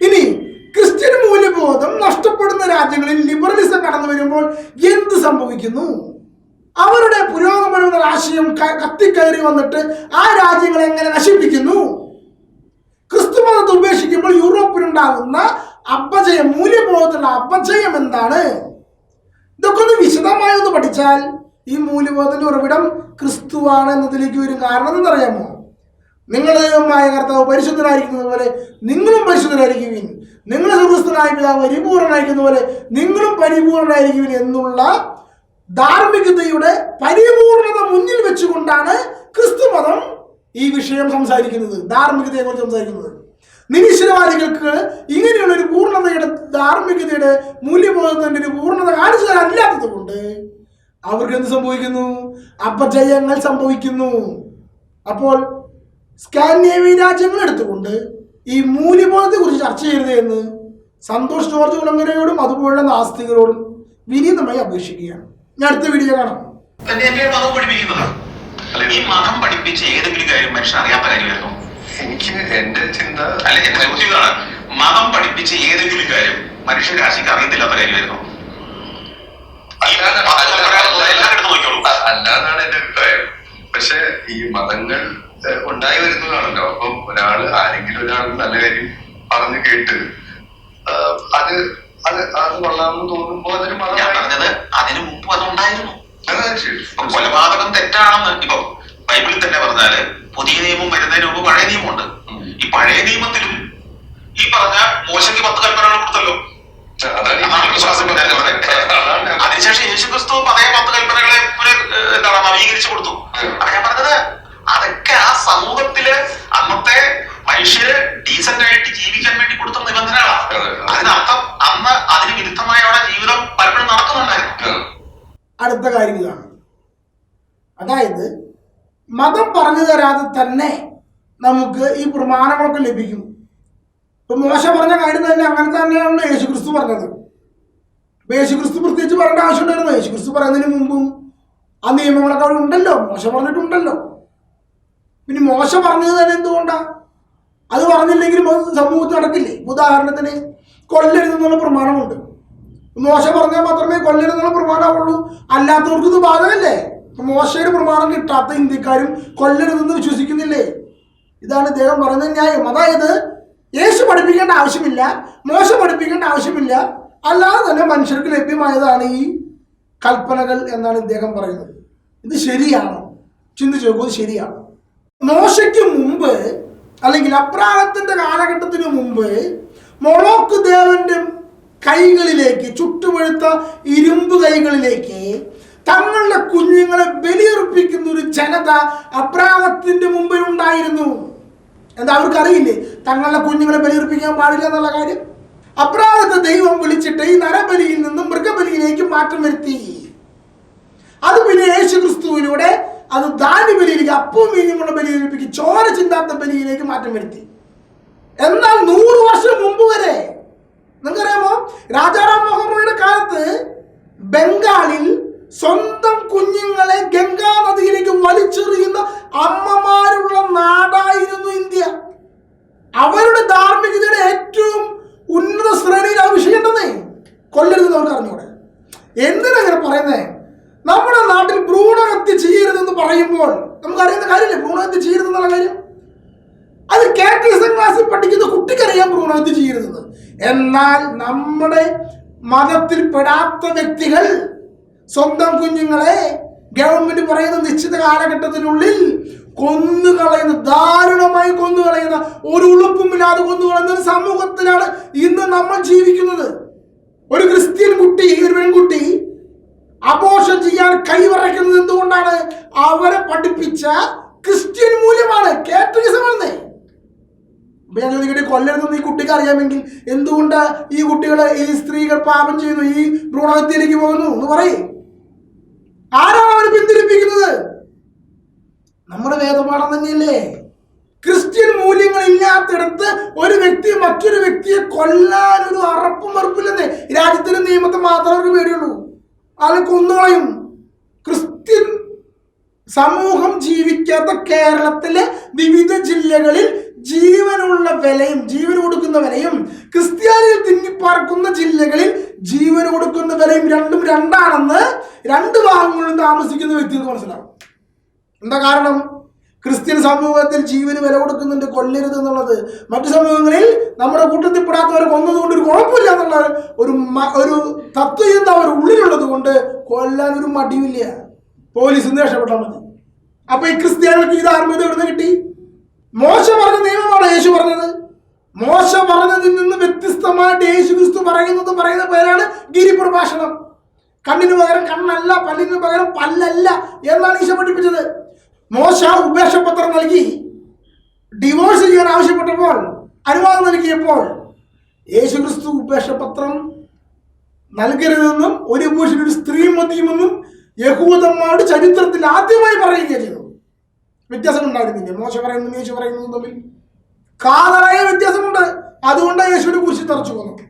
Speaker 1: ഇനി ക്രിസ്ത്യൻ മൂല്യബോധം നഷ്ടപ്പെടുന്ന രാജ്യങ്ങളിൽ ലിബറലിസം കടന്നു വരുമ്പോൾ എന്ത് സംഭവിക്കുന്നു? അവരുടെ പുരോഗമനം എന്ന ആശയം കത്തിക്കയറി വന്നിട്ട് ആ രാജ്യങ്ങളെ എങ്ങനെ നശിപ്പിക്കുന്നു? ക്രിസ്തു മതത്തെ ഉപേക്ഷിക്കുമ്പോൾ യൂറോപ്പിനുണ്ടാകുന്ന അപജയം, മൂല്യബോധത്തിലുള്ള അപജയം എന്താണ്? ഇതൊക്കെ ഒന്ന് വിശദമായി ഒന്ന് പഠിച്ചാൽ ഈ മൂല്യബോധത്തിന്റെ ഉറവിടം ക്രിസ്തുവാണ് എന്നതിലേക്ക് വരും. കാരണം എന്തറിയാമോ? നിങ്ങളുടെ ദൈവമായ കർത്താവ് പരിശുദ്ധനായിരിക്കുന്നത് പോലെ നിങ്ങളും പരിശുദ്ധനായിരിക്കുവിൻ, നിങ്ങളുടെ സുഹൃത്തുനായ പിതാവ് പരിപൂർണനായിരിക്കുന്ന പോലെ നിങ്ങളും പരിപൂർണനായിരിക്കുവിൻ എന്നുള്ള ധാർമ്മികതയുടെ പരിപൂർണത മുന്നിൽ വെച്ചുകൊണ്ടാണ് ക്രിസ്തു മതം ഈ വിഷയം സംസാരിക്കുന്നത്, ധാർമ്മികതയെ കുറിച്ച് സംസാരിക്കുന്നത്. നിരീശ്വരവാദികൾക്ക് ഇങ്ങനെയുള്ള ഒരു പൂർണ്ണതയുടെ, ധാർമ്മികതയുടെ, മൂല്യബോധത്തിന്റെ ഒരു പൂർണ്ണത കാണിച്ചു തരാനില്ലാത്തത് കൊണ്ട് അവർക്ക് എന്ത് സംഭവിക്കുന്നു? അപജയങ്ങൾ സംഭവിക്കുന്നു. അപ്പോൾ സ്കാൻഡിനേവിയൻ രാജ്യങ്ങൾ എടുത്തുകൊണ്ട് ഈ മൂല്യബോധത്തെ കുറിച്ച് ചർച്ച ചെയ്യരുത് എന്ന് സന്തോഷ് ജോർജ് കുളങ്ങരയോടും അതുപോലുള്ള നാസ്തികരോടും വിനീതമായി അപേക്ഷിക്കുകയാണ്. ഞാൻ അടുത്ത വീഡിയോ കാണാം.
Speaker 2: ഈ മതം പഠിപ്പിച്ച ഏതെങ്കിലും കാര്യം മനുഷ്യൻ അറിയാത്ത കാര്യമായിരുന്നു?
Speaker 3: എനിക്ക് എന്റെ ചിന്ത
Speaker 2: അല്ലെ, എന്റെ ചോദ്യം ഇതാണ്, മതം പഠിപ്പിച്ച ഏതെങ്കിലും കാര്യം മനുഷ്യരാശിക്ക് അറിയത്തില്ലാത്ത കാര്യമായിരുന്നു?
Speaker 3: അല്ലാന്നാണ് എന്റെ അഭിപ്രായം. പക്ഷെ ഈ മതങ്ങൾ ഉണ്ടായി വരുന്നതാണല്ലോ. അപ്പം ആരെങ്കിലും ഒരാൾ നല്ല കാര്യം പറഞ്ഞു കേട്ട് അത് അത് അത് കൊള്ളാമെന്ന് തോന്നുമ്പോ അതൊരു മതം.
Speaker 2: ഞാൻ പറഞ്ഞത് അതിനു മുമ്പ് അതുണ്ടായിരുന്നു. കൊലപാതകം തെറ്റാണെന്ന് ഇപ്പൊ ബൈബിളിൽ തന്നെ പറഞ്ഞാല് പുതിയ നിയമം വരുന്നതിന് മുമ്പ് പഴയ നിയമമുണ്ട്. ഈ പഴയ നിയമത്തിലും ഈ പറഞ്ഞ മോശയ്ക്ക് 10 കൽപ്പനകൾ കൊടുത്തല്ലോ. അതിനുശേഷം യേശുക്രിസ്തു അതേ 10 കൽപ്പനകളെ എന്താണ് നവീകരിച്ചു കൊടുത്തു. അപ്പൊ ഞാൻ പറഞ്ഞത് അതൊക്കെ ആ സമൂഹത്തില് അന്നത്തെ മനുഷ്യര് ഡീസന്റ് ആയിട്ട് ജീവിക്കാൻ വേണ്ടി കൊടുത്ത നിബന്ധനകളാണ്. അതിനർത്ഥം അന്ന് അതിന് വിരുദ്ധമായ അവിടെ ജീവിതം പലപ്പോഴും നടക്കുന്നുണ്ടായിരുന്നു.
Speaker 1: അടുത്ത കാര്യം ഇതാണ്. അതായത് മതം പറഞ്ഞു തരാതെ തന്നെ നമുക്ക് ഈ പ്രമാണങ്ങളൊക്കെ ലഭിക്കും. ഇപ്പൊ മോശ പറഞ്ഞ കാര്യം തന്നെ അങ്ങനെ തന്നെയാണ് യേശുക്രിസ്തു പറഞ്ഞത്. അപ്പൊ യേശുക്രിസ്തു പ്രത്യേകിച്ച് പറയേണ്ട ആവശ്യമുണ്ടായിരുന്നു. യേശുക്രിസ്തു പറയുന്നതിന് മുമ്പും ആ നിയമങ്ങളൊക്കെ അവിടെ ഉണ്ടല്ലോ, മോശ പറഞ്ഞിട്ടുണ്ടല്ലോ. പിന്നെ മോശ പറഞ്ഞത് തന്നെ എന്തുകൊണ്ടാ? അത് പറഞ്ഞില്ലെങ്കിലും സമൂഹത്തിൽ നടക്കില്ലേ? ഉദാഹരണത്തിന് കൊല്ലരുതെന്നുള്ള പ്രമാണമുണ്ട്. മോശ പറഞ്ഞാൽ മാത്രമേ കൊല്ലരുതെന്നുള്ള പ്രമാണമുള്ളൂ, അല്ലാത്തവർക്ക് ഇത് ബാധകല്ലേ? മോശയുടെ പ്രമാണം കിട്ടാത്ത ഇന്ത്യക്കാരും കൊല്ലരുതെന്ന് വിശ്വസിക്കുന്നില്ലേ? ഇതാണ് ഇദ്ദേഹം പറയുന്ന ന്യായം. അതായത് യേശു പഠിപ്പിക്കേണ്ട ആവശ്യമില്ല, മോശ പഠിപ്പിക്കേണ്ട ആവശ്യമില്ല, അല്ലാതെ തന്നെ മനുഷ്യർക്ക് ലഭ്യമായതാണ് ഈ കൽപ്പനകൾ എന്നാണ് ഇദ്ദേഹം പറയുന്നത്. ഇത് ശരിയാണോ? ചിന്തിച്ചു നോക്കൂ, ഇത് ശരിയാണോ? മോശയ്ക്ക് മുമ്പ് അല്ലെങ്കിൽ അബ്രാഹത്തിന്റെ കാലഘട്ടത്തിന് മുമ്പ് മൊളോക്ക് ദേവന്റെ കൈകളിലേക്ക്, ചുട്ടുപഴുത്ത ഇരുമ്പ് കൈകളിലേക്ക് തങ്ങളുടെ കുഞ്ഞുങ്ങളെ ബലിയർപ്പിക്കുന്ന ഒരു ജനത അബ്രാഹത്തിന്റെ മുമ്പിൽ ഉണ്ടായിരുന്നു. എന്താ അവർക്കറിയില്ലേ തങ്ങളുടെ കുഞ്ഞുങ്ങളെ ബലിയർപ്പിക്കാൻ പാടില്ല എന്നുള്ള കാര്യം? അബ്രാഹത്തെ ദൈവം വിളിച്ചിട്ട് ഈ നരബലിയിൽ നിന്നും മൃഗബലിയിലേക്ക് മാറ്റം വരുത്തി. അത് പിന്നെ യേശുക്രിസ്തുവിലൂടെ അത് ധാന്യബലിയിലേക്ക്, അപ്പവും വീഞ്ഞുമുള്ള ബലിയിലേക്ക്, ചോര ചിന്താത്ത ബലിയിലേക്ക് മാറ്റം വരുത്തി. എന്നാൽ 100 വർഷം മുമ്പ് വരെ നിങ്ങൾക്കറിയാമോ, രാജാറാം മോഹൻ റോയുടെ കാലത്ത് ബംഗാളിൽ സ്വന്തം കുഞ്ഞുങ്ങളെ ഗംഗാ നദിയിലേക്ക് വലിച്ചെറിയുന്ന അമ്മമാരുള്ള നാടായിരുന്നു ഇന്ത്യ. അവരുടെ ധാർമ്മികതയുടെ ഏറ്റവും ഉന്നത ശ്രേണിയിൽ ആ വിഷയം ഉണ്ടെന്നേ. കൊല്ലരുത് നമുക്ക് അറിഞ്ഞൂടെ. എന്തിനങ്ങനെ പറയുന്നേ? നമ്മുടെ നാട്ടിൽ ഭ്രൂണഹത്യ ചെയ്യരുതെന്ന് പറയുമ്പോൾ നമുക്കറിയുന്ന കാര്യമില്ലേ ഭ്രൂണഹത്യ ചെയ്യരുതെന്നുള്ള കാര്യം? അത് കാറ്റഗറിസം ക്ലാസ്സിൽ പഠിക്കുന്ന കുട്ടിക്കറിയാം ഭ്രൂണഹത്യ ചെയ്യരുതെന്ന്. എന്നാൽ നമ്മുടെ മതത്തിൽ പെടാത്ത വ്യക്തികൾ സ്വന്തം കുഞ്ഞുങ്ങളെ ഗവൺമെന്റ് പറയുന്ന നിശ്ചിത കാലഘട്ടത്തിനുള്ളിൽ കൊന്നുകളയുന്ന, ദാരുണമായി കൊന്നുകളയുന്ന, ഒരു ഉളുപ്പുമില്ലാതെ കൊന്നുകളയുന്ന ഒരു സമൂഹത്തിലാണ് ഇന്ന് നമ്മൾ ജീവിക്കുന്നത്. ഒരു ക്രിസ്ത്യൻ കുട്ടി, ഒരു പെൺകുട്ടി അബോർഷൻ ചെയ്യാൻ കൈവറയ്ക്കുന്നത് എന്തുകൊണ്ടാണ്? അവരെ പഠിപ്പിച്ച ക്രിസ്ത്യൻ മൂല്യമാണ്, കാറ്റഗറിസമാണെന്നേ. അപ്പൊ ഞാൻ ചോദിക്കട്ടെ, കൊല്ലരുതെന്ന് ഈ കുട്ടിക്ക് അറിയാമെങ്കിൽ എന്തുകൊണ്ട് ഈ കുട്ടികളെ, ഈ സ്ത്രീകൾ പാപം ചെയ്യുന്നു, ഈ ഭ്രൂണഹത്യയിലേക്ക് പോകുന്നു എന്ന് പറയും? ആരാണ് അവരെ പിന്തിരിപ്പിക്കുന്നത്? നമ്മുടെ വേദപാഠം തന്നെയല്ലേ. ക്രിസ്ത്യൻ മൂല്യങ്ങൾ ഇല്ലാത്തിടത്ത് ഒരു വ്യക്തി മറ്റൊരു വ്യക്തിയെ കൊല്ലാൻ ഒരു അറപ്പും മറുപ്പില്ലെന്നേ. രാജ്യത്തിന്റെ നിയമത്തെ മാത്രമേ അവർക്ക് പേടിയുള്ളൂ. അത് കൊന്നുകളയും. ക്രിസ്ത്യൻ സമൂഹം ജീവിക്കാത്ത കേരളത്തിലെ വിവിധ ജില്ലകളിൽ ജീവനുള്ള വിലയും ജീവൻ കൊടുക്കുന്ന വിലയും ക്രിസ്ത്യാനികൾ തിങ്ങിപ്പാർക്കുന്ന ജില്ലകളിൽ ജീവൻ കൊടുക്കുന്ന വിലയും രണ്ടും രണ്ടാണെന്ന് രണ്ട് ഭാഗങ്ങളിലും താമസിക്കുന്ന വ്യക്തികൾക്ക് മനസ്സിലാവും. എന്താ കാരണം? ക്രിസ്ത്യൻ സമൂഹത്തിൽ ജീവന് വില കൊടുക്കുന്നുണ്ട്, കൊല്ലരുത് എന്നുള്ളത്. മറ്റു സമൂഹങ്ങളിൽ നമ്മുടെ കൂട്ടത്തിൽ പെടാത്തവരെ കൊന്നതുകൊണ്ട് ഒരു കുഴപ്പമില്ല എന്നുള്ള ഒരു തത്വചിന്ത അവർ ഉള്ളിലുള്ളത് കൊണ്ട് കൊല്ലാൻ ഒരു മടിയില്ല. പോലീസ് രക്ഷപ്പെട്ടാൽ മതി. അപ്പൊ ഈ ക്രിസ്ത്യാനികൾക്ക് ഈ ധാർമ്മികത എവിടുന്ന് കിട്ടി? മോശ പറഞ്ഞ നിയമമാണ് യേശു പറഞ്ഞത്. മോശ പറഞ്ഞതിൽ നിന്ന് വ്യത്യസ്തമായിട്ട് യേശു ക്രിസ്തു പറയുന്ന പേരാണ് ഗിരിപ്രഭാഷണം. കണ്ണിന് പകരം കണ്ണല്ല, പല്ലിന് പകരം പല്ലല്ല എന്നാണ് ഈശോ പഠിപ്പിച്ചത്. മോശ ഉപേക്ഷപത്രം നൽകി ഡിവോഴ്സ് ചെയ്യാൻ ആവശ്യപ്പെട്ടപ്പോൾ, അനുവാദം നൽകിയപ്പോൾ യേശു ക്രിസ്തു ഉപേക്ഷപത്രം നൽകരുതെന്നും ഒരു പുരുഷൻ ഒരു സ്ത്രീ മതിയുമെന്നും യഹൂദന്മാരുടെ ചരിത്രത്തിൽ ആദ്യമായി പറയുകയാണ് ചെയ്തത്. വ്യത്യാസം ഉണ്ടായിരുന്നില്ല മോശ പറയുന്നതും യേശു പറയുന്നതും തമ്മിൽ കാതലായ വ്യത്യാസമുണ്ട്. അതുകൊണ്ടാണ് യേശുവിനെ കുറിച്ച് തറച്ചു പോകുന്നത്.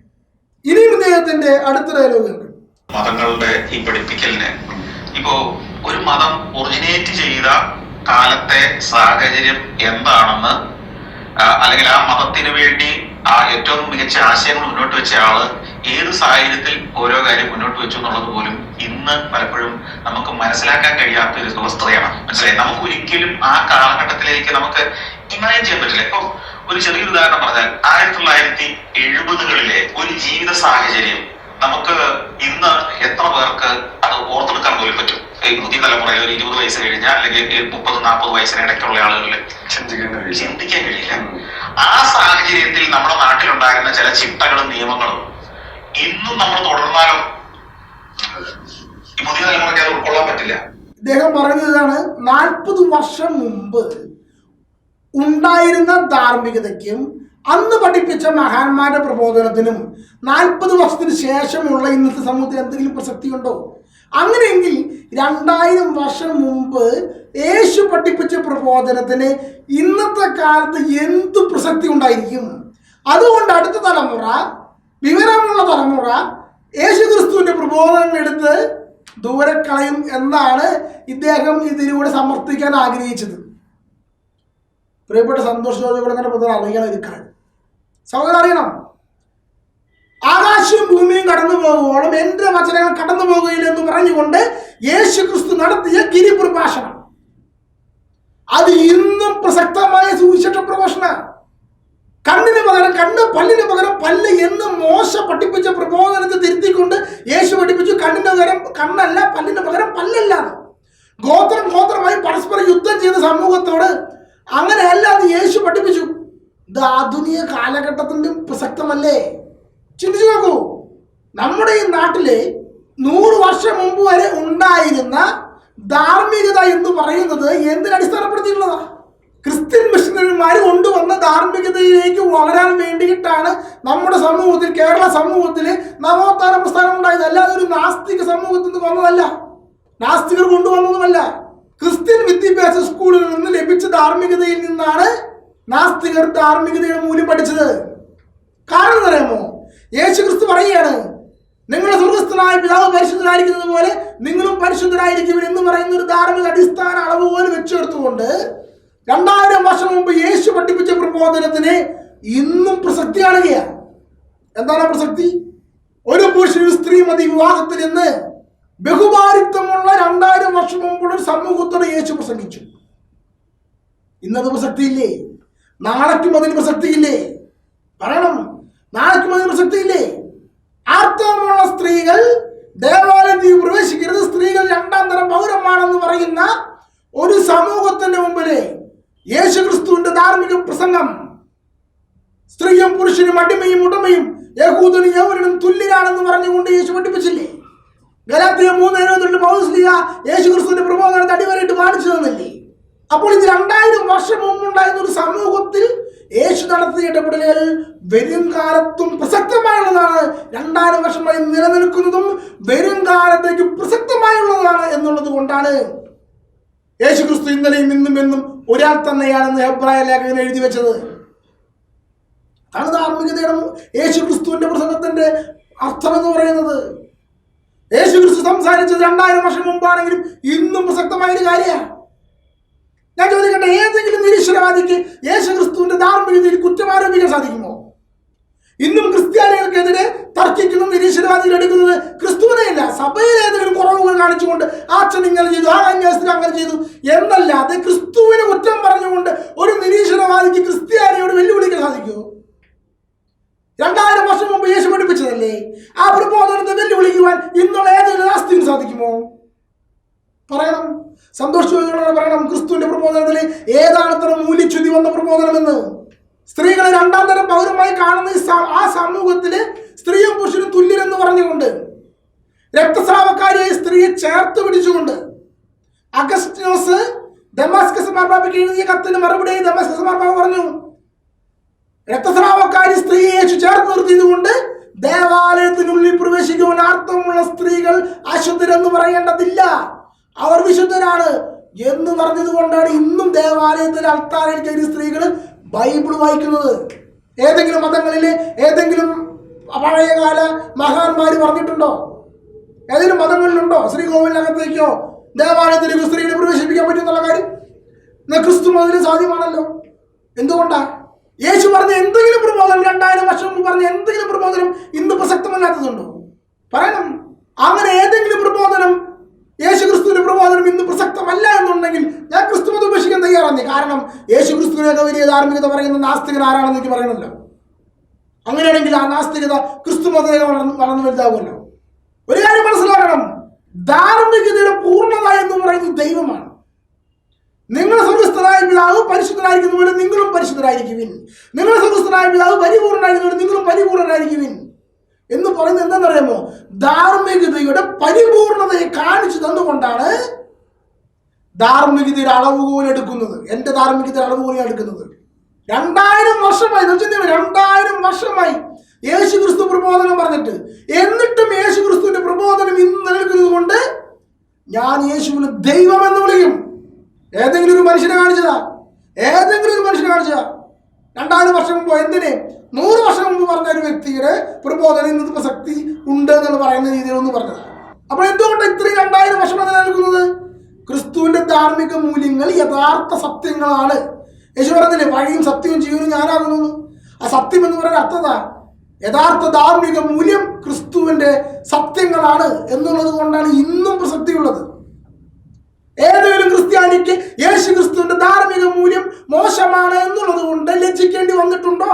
Speaker 1: ഇനിയും ഇദ്ദേഹത്തിന്റെ അടുത്ത ഡയലോഗ് ഉണ്ട്.
Speaker 2: മതങ്ങളുടെ ഈ പഠിപ്പിക്കലിന് ഇപ്പോ ഒരു മതം ഒറിജിനേറ്റ് ചെയ്ത കാലത്തെ സാഹചര്യം എന്താണെന്ന്, അല്ലെങ്കിൽ ആ മതത്തിന് വേണ്ടി ആ ഏറ്റവും മികച്ച ആശയങ്ങൾ മുന്നോട്ട് വെച്ച ആള് ഏത് സാഹചര്യത്തിൽ ഓരോ കാര്യം മുന്നോട്ട് വെച്ചു എന്നുള്ളത് പോലും ഇന്ന് പലപ്പോഴും നമുക്ക് മനസ്സിലാക്കാൻ കഴിയാത്ത ഒരു വസ്തുതയാണ്. മനസ്സിലായി? നമുക്ക് ഒരിക്കലും ആ കാലഘട്ടത്തിലേക്ക് നമുക്ക് ഇമാജിൻ ചെയ്യാൻ പറ്റില്ല. ഇപ്പൊ ഒരു ചെറിയൊരു ഉദാഹരണം പറഞ്ഞാൽ 1970-കളിലെ ഒരു ജീവിത സാഹചര്യം നമുക്ക് ഇന്ന് എത്ര പേർക്ക് അത് ഓർത്തെടുക്കാൻ പോലും പറ്റും? പുതിയ തലമുറയിൽ ഒരു 20 വയസ്സ് കഴിഞ്ഞാൽ അല്ലെങ്കിൽ 30-40 വയസ്സിന് ഇടയ്ക്കുള്ള ആളുകളിൽ ചിന്തിക്കാൻ കഴിയില്ല. ആ സാഹചര്യത്തിൽ നമ്മുടെ നാട്ടിലുണ്ടായിരുന്ന ചില ചിട്ടകളും നിയമങ്ങളും ഇന്നും നമ്മൾ തുടർന്നാലും ഈ പുതിയ തലമുറയ്ക്ക് അത് ഉൾക്കൊള്ളാൻ പറ്റില്ല.
Speaker 1: ഇദ്ദേഹം പറയുന്നതാണ് 40 വർഷം മുമ്പ് ഉണ്ടായിരുന്ന ധാർമ്മികതയ്ക്കും അന്ന് പഠിപ്പിച്ച മഹാന്മാരുടെ പ്രബോധനത്തിനും 40 വർഷത്തിന് ശേഷമുള്ള ഇന്നത്തെ സമൂഹത്തിൽ എന്തെങ്കിലും പ്രസക്തി ഉണ്ടോ? അങ്ങനെയെങ്കിൽ 2000 വർഷം മുമ്പ് യേശു പഠിപ്പിച്ച പ്രബോധനത്തിന് ഇന്നത്തെ കാലത്ത് എന്ത് പ്രസക്തി ഉണ്ടായിരിക്കും? അതുകൊണ്ട് അടുത്ത തലമുറ, വിവരമുള്ള തലമുറ യേശു ക്രിസ്തുവിന്റെ പ്രബോധനങ്ങൾ എടുത്ത് ദൂരെ കളയും എന്നാണ് ഇദ്ദേഹം ഇതിലൂടെ സമർത്ഥിക്കാൻ ആഗ്രഹിച്ചത്. പ്രിയപ്പെട്ട സന്തോഷ് ജോർജ് കുളങ്ങര അറിയണം ഇത് കാര്യം. സഹോദരൻ അറിയണം, ആകാശവും ഭൂമിയും കടന്നു പോകുവോളം എന്റെ വചനങ്ങൾ കടന്നു പോകുകയില്ല എന്ന് പറഞ്ഞുകൊണ്ട് യേശു ക്രിസ്തു നടത്തിയ ഗിരിപ്രഭാഷണം അത് ഇന്നും പ്രസക്തമായ സുവിശേഷ പ്രഘോഷണം. കണ്ണിന് പകരം കണ്ണ്, പല്ലിന് പകരം പല്ല് എന്ന് മോശ പഠിപ്പിച്ച പ്രബോധനത്തെ തിരുത്തിക്കൊണ്ട് യേശു പഠിപ്പിച്ചു കണ്ണിന് പകരം കണ്ണല്ല, പല്ലിന് പകരം പല്ലല്ല. ഗോത്രമായി പരസ്പരം യുദ്ധം ചെയ്ത സമൂഹത്തോട് അങ്ങനെയല്ല അത് യേശു പഠിപ്പിച്ചു. ഇത് ആധുനിക കാലഘട്ടത്തിന്റെ പ്രസക്തമല്ലേ? ചിന്തിച്ചു നോക്കൂ. നമ്മുടെ ഈ നാട്ടിലെ 100 വർഷം മുമ്പ് വരെ ഉണ്ടായിരുന്ന ധാർമ്മികത എന്ന് പറയുന്നത് എന്തിനടിസ്ഥാനപ്പെടുത്തിയിട്ടുള്ളതാ? ക്രിസ്ത്യൻ മിഷണറിമാർ കൊണ്ടുവന്ന ധാർമ്മികതയിലേക്ക് വളരാൻ വേണ്ടിയിട്ടാണ് നമ്മുടെ സമൂഹത്തിൽ, കേരള സമൂഹത്തിൽ നവോത്ഥാന പ്രസ്ഥാനം ഉണ്ടായത്. അല്ലാതെ ഒരു നാസ്തിക സമൂഹത്തിൽ നിന്ന് വന്നതല്ല, നാസ്തികർ കൊണ്ടുവന്നതുമല്ല. ക്രിസ്ത്യൻ വിദ്യാഭ്യാസ സ്കൂളുകളിൽ നിന്ന് ലഭിച്ച ധാർമ്മികതയിൽ നിന്നാണ് നാസ്തികർ ധാർമ്മികതയുടെ മൂല്യം പഠിച്ചത്. കാരണം അറിയാമോ? യേശു ക്രിസ്തു പറയുകയാണ്, നിങ്ങളുടെ സ്വർഗസ്ഥനായ പിതാവ് പരിശുദ്ധരായിരിക്കുന്നത് പോലെ നിങ്ങളും പരിശുദ്ധരായിരിക്കും എന്ന് പറയുന്ന ഒരു ധാർമ്മിക അടിസ്ഥാന അളവുകൾ വെച്ചെടുത്തുകൊണ്ട് 2000 വർഷം മുമ്പ് യേശു പഠിപ്പിച്ച പ്രബോധനത്തിന് ഇന്നും പ്രസക്തി കാണുകയാണ്. എന്താണ് പ്രസക്തി? ഒരു പുരുഷനും സ്ത്രീ മതി വിവാഹത്തിൽ നിന്ന് ബഹുഭാരിത്വമുള്ള 2000 വർഷം മുമ്പുള്ള ഒരു സമൂഹത്തോട് യേശു പ്രസംഗിച്ചു. ഇന്നത് പ്രസക്തിയില്ലേ? നാളേക്കും അതിന് പ്രസക്തിയില്ലേ? പറയണം, നാളേക്കും അതിന് പ്രസക്തിയില്ലേ? ആർത്തവമുള്ള സ്ത്രീകൾ ദേവാലയത്തിൽ പ്രവേശിക്കരുത്, സ്ത്രീകൾ 2ാം തരം പൗരന്മാരെന്ന് പറയുന്ന ഒരു സമൂഹത്തിന്റെ മുമ്പില് യേശു ക്രിസ്തുവിന്റെ ധാർമ്മിക പ്രസംഗം സ്ത്രീയും പുരുഷനും അടിമയും ഉടമയും യഹൂദനും യവനനും തുല്യരാണെന്ന് പറഞ്ഞുകൊണ്ട് യേശു പഠിപ്പിച്ചില്ലേ? ഗലാത്യ 3:22 പൗലോസ് യേശു ക്രിസ്തുവിന്റെ പ്രബോധനത്തെ അടിവരായിട്ട് കാണിച്ചു തന്നില്ലേ? അപ്പോൾ ഇത് 2000 വർഷം മുമ്പുണ്ടായിരുന്ന ഒരു സമൂഹത്തിൽ യേശു നടത്തിയ ഇടപെടലുകൾ വരും കാലത്തും പ്രസക്തമായുള്ളതാണ്. 2000 വർഷമായി നിലനിൽക്കുന്നതും വരും കാലത്തേക്ക് പ്രസക്തമായുള്ളതാണ് എന്നുള്ളത് കൊണ്ടാണ് യേശു ക്രിസ്തു ഇന്നലെയും ഇന്നും എന്നും ഒരാൾ തന്നെയാണെന്ന് ഹെബ്രായ ലേഖകൻ എഴുതി വെച്ചത്. അതാണ് ധാർമ്മികതയുടെ യേശു ക്രിസ്തുവിന്റെ പ്രസംഗത്തിന്റെ അർത്ഥം എന്ന് പറയുന്നത്. യേശു ക്രിസ്തു സംസാരിച്ചത് 2000 വർഷം മുമ്പാണെങ്കിലും ഇന്നും പ്രസക്തമായ ഒരു കാര്യമാണ്. ഞാൻ ചോദിക്കട്ടെ, ഏതെങ്കിലും നിരീശ്വരവാദിക്ക് യേശു ക്രിസ്തുവിന്റെ ധാർമ്മികതയിൽ കുറ്റം ആരോപിക്കാൻ സാധിക്കുമോ? ഇന്നും ക്രിസ്ത്യാനികൾക്കെതിരെ തർക്കിക്കുന്ന നിരീശ്വരവാദികൾ എടുക്കുന്നത് ക്രിസ്തുവിനെയല്ല, സഭയിൽ ഏതെങ്കിലും കുറവുകൾ കാണിച്ചുകൊണ്ട് അച്ഛൻ ഇങ്ങനെ ചെയ്തു, ആ കന്യാസ്ത്രീ അങ്ങനെ ചെയ്തു എന്നല്ലാതെ ക്രിസ്തുവിനെ കുറ്റം പറഞ്ഞുകൊണ്ട് ഒരു നിരീശ്വരവാദിക്ക് ക്രിസ്ത്യാനിയോട് വെല്ലുവിളിക്കാൻ സാധിക്കുമോ? 2000 വർഷം മുമ്പ് യേശു പഠിപ്പിച്ചതല്ലേ? ആ പ്രബോധനത്തെ വെല്ലുവിളിക്കുവാൻ ഇന്നുള്ള ഏതെങ്കിലും നാസ്തികന് സാധിക്കുമോ? പറയണം, സന്തോഷത്തോടെ പറയണം, ക്രിസ്തുവിന്റെ പ്രബോധനത്തിൽ ഏതാണ് ഇത്ര മൂല്യച്യുതി വന്ന പ്രബോധനമെന്ന്. സ്ത്രീകളെ 2ാം തരം പൗരമായി കാണുന്ന ആ സമൂഹത്തില് സ്ത്രീയും പുരുഷനും തുല്യരെന്ന് പറഞ്ഞുകൊണ്ട് രക്തസ്രാവക്കാരിയായ സ്ത്രീയെ ചേർത്ത് പിടിച്ചുകൊണ്ട് അഗസ്റ്റിനോസ് ദമാസ്കസ് മാർപ്പാപ്പയ്ക്ക് എഴുതിയ കത്തിന് മറുപടിയായി ദമാസ്കസ് മാർപ്പാപ്പ പറഞ്ഞു, രക്തസ്രാവക്കാരി സ്ത്രീയെ യേശു ചേർത്ത് നിർത്തിയതുകൊണ്ട് ദേവാലയത്തിനുള്ളിൽ പ്രവേശിക്കുവാൻ അർത്ഥമുള്ള സ്ത്രീകൾ അശുദ്ധരെന്ന് പറയേണ്ടതില്ല, അവർ വിശുദ്ധരാണ് എന്ന് പറഞ്ഞത് കൊണ്ടാണ് ഇന്നും ദേവാലയത്തിലെ അൾത്താരയിൽ കയറി സ്ത്രീകൾ ബൈബിൾ വായിക്കുന്നത്. ഏതെങ്കിലും മതങ്ങളിലെ ഏതെങ്കിലും പഴയകാല മഹാന്മാര് പറഞ്ഞിട്ടുണ്ടോ? ഏതെങ്കിലും മതങ്ങളിലുണ്ടോ ശ്രീകോവിലിനകത്തേക്കോ ദേവാലയത്തിലേക്ക് സ്ത്രീകളെ പ്രവേശിപ്പിക്കാൻ പറ്റുന്നുള്ള കാര്യം? എന്നാൽ ക്രിസ്തു മതത്തിന് സാധ്യമാണല്ലോ. എന്തുകൊണ്ടാ? യേശു പറഞ്ഞ എന്തെങ്കിലും പ്രബോധനം 2000 വർഷം മുമ്പ് പറഞ്ഞ എന്തെങ്കിലും പ്രബോധനം ഇന്ന് പ്രസക്തമല്ലാത്തതുണ്ടോ? പറയണം, അങ്ങനെ ഏതെങ്കിലും പ്രബോധനം യേശു ക്രിസ്തുവിന്റെ പ്രബോധനം ഇന്ന് പ്രസക്തമല്ല എന്നുണ്ടെങ്കിൽ ഞാൻ ക്രിസ്തു മതം ഉപേക്ഷിക്കാൻ തയ്യാറാണ്. കാരണം യേശു ക്രിസ്തുവിനൊക്കെ വലിയ ധാർമ്മികത പറയുന്ന നാസ്തികൻ ആരാണെന്ന് എനിക്ക് പറയണമല്ലോ. അങ്ങനെയാണെങ്കിൽ ആ നാസ്തികത ക്രിസ്തു മതത്തെ വളർന്നു വലുതാവുമല്ലോ. ഒരു കാര്യം മനസ്സിലാക്കണം, ധാർമ്മികതയുടെ പൂർണ്ണത എന്ന് പറയുന്നത് ദൈവമാണ്. നിങ്ങളുടെ സ്വർഗ്ഗസ്ഥനായ പിതാവ് പരിശുദ്ധനായിരിക്കുന്ന പോലെ നിങ്ങളും പരിശുദ്ധരായിരിക്കുവിൻ, നിങ്ങളുടെ സ്വർഗ്ഗസ്ഥനായ പിതാവ് പരിപൂർണനായിരിക്കുന്ന പോലെ നിങ്ങളും പരിപൂർണനായിരിക്കുവിൻ എന്ന് പറയുന്നത് എന്താണെന്നറിയാമോ? ധാർമ്മികതയുടെ പരിപൂർണതയെ കാണിച്ചു തന്നുകൊണ്ടാണ് ധാർമ്മികതയുടെ അളവുകോൽ എടുക്കുന്നത്. എന്റെ ധാർമ്മികതയുടെ അളവുകോൽ എടുക്കുന്നത് 2000 വർഷമായി 2000 വർഷമായി യേശു ക്രിസ്തു പ്രബോധനം പറഞ്ഞിട്ട്, എന്നിട്ടും യേശു ക്രിസ്തുവിന്റെ പ്രബോധനം ഇന്ന് നിലനിൽക്കുന്നത് കൊണ്ട് ഞാൻ യേശുവിനെ ദൈവം എന്ന് വിളിക്കും. ഏതെങ്കിലും ഒരു മനുഷ്യനെ കാണിച്ചതാ? 2000 വർഷം മുമ്പ് എന്തിനെ 100 വർഷം മുമ്പ് പറഞ്ഞ ഒരു വ്യക്തിയുടെ പ്രബോധനം ഇന്നത്തെ പ്രസക്തി ഉണ്ട് എന്ന് പറയുന്ന രീതിയിൽ ഒന്ന് പറഞ്ഞത്. അപ്പോൾ എന്തുകൊണ്ട് ഇത്രയും 2000 വർഷം നിലനിൽക്കുന്നത്? ക്രിസ്തുവിന്റെ ധാർമ്മിക മൂല്യങ്ങൾ യഥാർത്ഥ സത്യങ്ങളാണ്. യേശു പറഞ്ഞില്ലേ, വഴിയും സത്യവും ജീവനും ഞാനാകുന്നു. ആ സത്യം എന്ന് പറയുന്ന അർത്ഥത യഥാർത്ഥ ധാർമ്മിക മൂല്യം ക്രിസ്തുവിന്റെ സത്യങ്ങളാണ് എന്നുള്ളത് കൊണ്ടാണ് ഇന്നും പ്രസക്തിയുള്ളത്. ഏതെങ്കിലും ക്രിസ്ത്യാനിക്ക് യേശു ക്രിസ്തുവിന്റെ ധാർമ്മിക മൂല്യം മോശമാണ് എന്നുള്ളത് കൊണ്ട് ലജ്ജിക്കേണ്ടി വന്നിട്ടുണ്ടോ?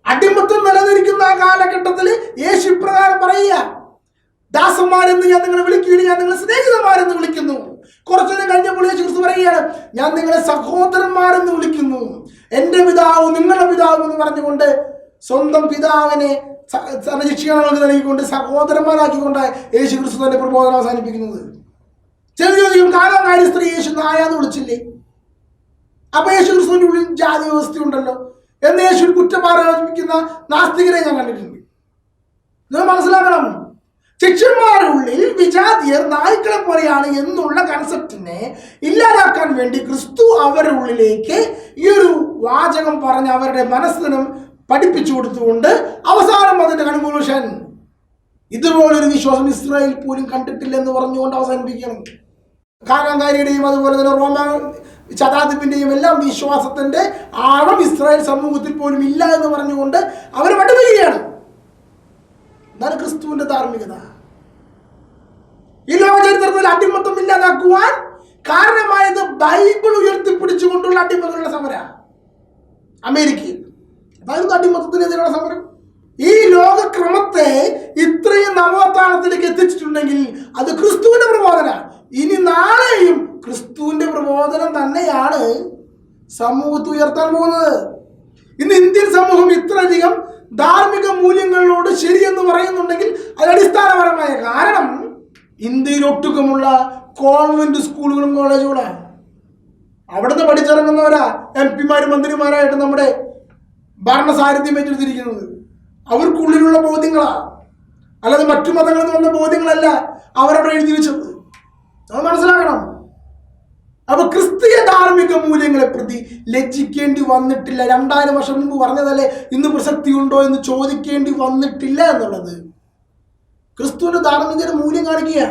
Speaker 1: അടിമത്തം നിലനിൽക്കുന്ന ആ കാലഘട്ടത്തിൽ യേശു ഇപ്രകാരം പറയുക, ദാസന്മാരെന്ന് ഞാൻ നിങ്ങളെ വിളിക്കുകയില്ല, ഞാൻ നിങ്ങളെ സ്നേഹിതന്മാരെന്ന് വിളിക്കുന്നു. കുറച്ചു നേരം കഴിഞ്ഞപ്പോൾ യേശു ക്രിസ്തു പറയുകയാണ്, ഞാൻ നിങ്ങളെ സഹോദരന്മാരെന്ന് വിളിക്കുന്നു, എന്റെ പിതാവ് നിങ്ങളുടെ പിതാവ് എന്ന് പറഞ്ഞുകൊണ്ട് സ്വന്തം പിതാവിനെ ശിക്ഷണങ്ങൾക്ക് നൽകിക്കൊണ്ട് സഹോദരന്മാരാക്കിക്കൊണ്ട് യേശു ക്രിസ്തു തന്റെ പ്രബോധനം അവസാനിപ്പിക്കുന്നത്. ചെറിയ കാലകാരി സ്ത്രീ യേശു നായാന്ന് വിളിച്ചില്ലേ? അപ്പൊ യേശു ക്രിസ്തുവിന്റെ ഉള്ളിൽ ജാതി വ്യവസ്ഥ ഉണ്ടല്ലോ എന്ന് യേശു കുറ്റമാരോപിക്കുന്ന നാസ്തികരെ ഞാൻ കണ്ടിട്ടുണ്ട്. നിങ്ങൾ മനസ്സിലാക്കണം, ശിഷ്യന്മാരുടെ ഉള്ളിൽ വിജാതിയർ നായ്ക്കളെ പോലെയാണ് എന്നുള്ള കൺസെപ്റ്റിനെ ഇല്ലാതാക്കാൻ വേണ്ടി ക്രിസ്തു അവരുടെ ഉള്ളിലേക്ക് ഈ ഒരു വാചകം പറഞ്ഞ് അവരുടെ മനസ്സിനും പഠിപ്പിച്ചു കൊടുത്തുകൊണ്ട് അവസാനം അതിന്റെ കൺക്ലൂഷൻ ഇതുപോലൊരു വിശ്വാസം ഇസ്രായേൽ പോലും കണ്ടിട്ടില്ല എന്ന് പറഞ്ഞുകൊണ്ട് അവസാനിപ്പിക്കുകയാണ്. കാനാങ്കാരിയുടെയും അതുപോലെ തന്നെ റോമ ശതാധിപിന്റെയും എല്ലാം വിശ്വാസത്തിന്റെ ആഴം ഇസ്രായേൽ സമൂഹത്തിൽ പോലും ഇല്ല എന്ന് പറഞ്ഞുകൊണ്ട് അവർ പഠിപ്പിക്കുകയാണ്. എന്താണ് ക്രിസ്തുവിന്റെ ധാർമ്മികത? ഈ ലോക ചരിത്രത്തിൽ അടിമത്തം ഇല്ലാതാക്കുവാൻ കാരണമായത് ബൈബിൾ ഉയർത്തിപ്പിടിച്ചുകൊണ്ടുള്ള അടിമകളുടെ സമര. അമേരിക്കയിൽ അതായിരുന്നു അടിമത്തത്തിനെതിരെയുള്ള സമരം. ഈ ലോകക്രമത്തെ ഇത്രയും നവോത്ഥാനത്തിലേക്ക് എത്തിച്ചിട്ടുണ്ടെങ്കിൽ അത് ക്രിസ്തുവിന്റെ പ്രബോധന. ഇനി നാളെയും ക്രിസ്തുവിന്റെ പ്രബോധനം തന്നെയാണ് സമൂഹത്തെ ഉയർത്താൻ പോകുന്നത്. ഇന്ന് ഇന്ത്യൻ സമൂഹം ഇത്രയധികം ധാർമ്മിക മൂല്യങ്ങളോട് ശരിയെന്ന് പറയുന്നുണ്ടെങ്കിൽ അത് അടിസ്ഥാനപരമായ കാരണം ഇന്ത്യയിൽ ഒട്ടുക്കമുള്ള കോൺവെന്റ് സ്കൂളുകളും കോളേജുകളാണ്. അവിടുന്ന് പഠിച്ചിറങ്ങുന്നവരാ MP മാരും മന്ത്രിമാരായിട്ട് നമ്മുടെ ഭരണസാരഥ്യം ഏറ്റെടുത്തിരിക്കുന്നത്. അവർക്കുള്ളിലുള്ള ബോധ്യങ്ങളാ, അല്ലാതെ മറ്റു മതങ്ങളിൽ നിന്ന് വന്ന ബോധ്യങ്ങളല്ല അവരവിടെ എഴുതി വെച്ചത്. അത് മനസ്സിലാക്കണം. അപ്പൊ ക്രിസ്തീയ ധാർമ്മിക മൂല്യങ്ങളെ പ്രതി ലജ്ജിക്കേണ്ടി വന്നിട്ടില്ല. 2000 വർഷം മുമ്പ് പറഞ്ഞതല്ലേ ഇന്ന് പ്രസക്തി ഉണ്ടോ എന്ന് ചോദിക്കേണ്ടി വന്നിട്ടില്ല എന്നുള്ളത് ക്രിസ്തുവിന്റെ ധാർമ്മികത മൂല്യം കാണിക്കുക.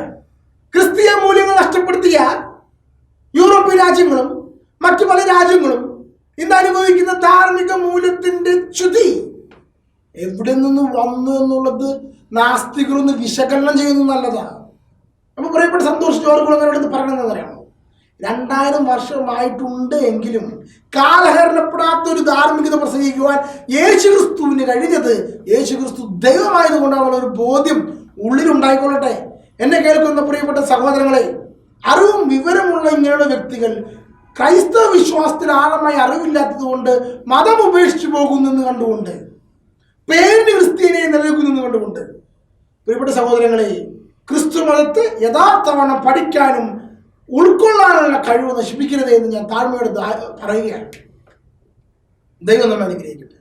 Speaker 1: ക്രിസ്തീയ മൂല്യങ്ങൾ നഷ്ടപ്പെടുത്തിയ യൂറോപ്യൻ രാജ്യങ്ങളും മറ്റു പല രാജ്യങ്ങളും ഇന്ന് അനുഭവിക്കുന്ന ധാർമ്മിക മൂല്യത്തിന്റെ ച്യുതി എവിടെ നിന്ന് വന്നു എന്നുള്ളത് നാസ്തികളൊന്ന് വിശകലനം ചെയ്യുന്നത് നല്ലതാണ്. അപ്പൊ പ്രിയപ്പെട്ട സന്തോഷ് ജോർജ് കുളങ്ങരയോട് പറയണമെന്ന് അറിയാമോ? 2000 വർഷമായിട്ടുണ്ട് എങ്കിലും കാലഹരണപ്പെടാത്ത ഒരു ധാർമ്മികത പ്രസംഗിക്കുവാൻ യേശുക്രിസ്തുവിന് കഴിഞ്ഞത് യേശുക്രിസ്തു ദൈവമായതുകൊണ്ടാണെന്നുള്ള ഒരു ബോധ്യം ഉള്ളിലുണ്ടായിക്കൊള്ളട്ടെ. എന്നെ കേൾക്കുന്ന പ്രിയപ്പെട്ട സഹോദരങ്ങളെ, അറിവും വിവരമുള്ള ഇങ്ങനെയുള്ള വ്യക്തികൾ ക്രൈസ്തവ വിശ്വാസത്തിൽ ആഴമായി അറിവില്ലാത്തത് കൊണ്ട് മതം ഉപേക്ഷിച്ചു പോകുന്നെന്ന് കണ്ടുകൊണ്ട്, പേരിന് ക്രിസ്ത്യാനിയെ നിലനിൽക്കുന്നു കണ്ടുകൊണ്ട്, പ്രിയപ്പെട്ട സഹോദരങ്ങളെ, ക്രിസ്തു മതത്തെ യഥാർത്ഥവണ്ണം പഠിക്കാനും ഉൾക്കൊള്ളാനുള്ള കഴിവ് നശിപ്പിക്കരുത് എന്ന് ഞാൻ താഴ്മയോട് പറയുകയാണ്. ദൈവം നമ്മെ അനുഗ്രഹിക്കട്ടെ.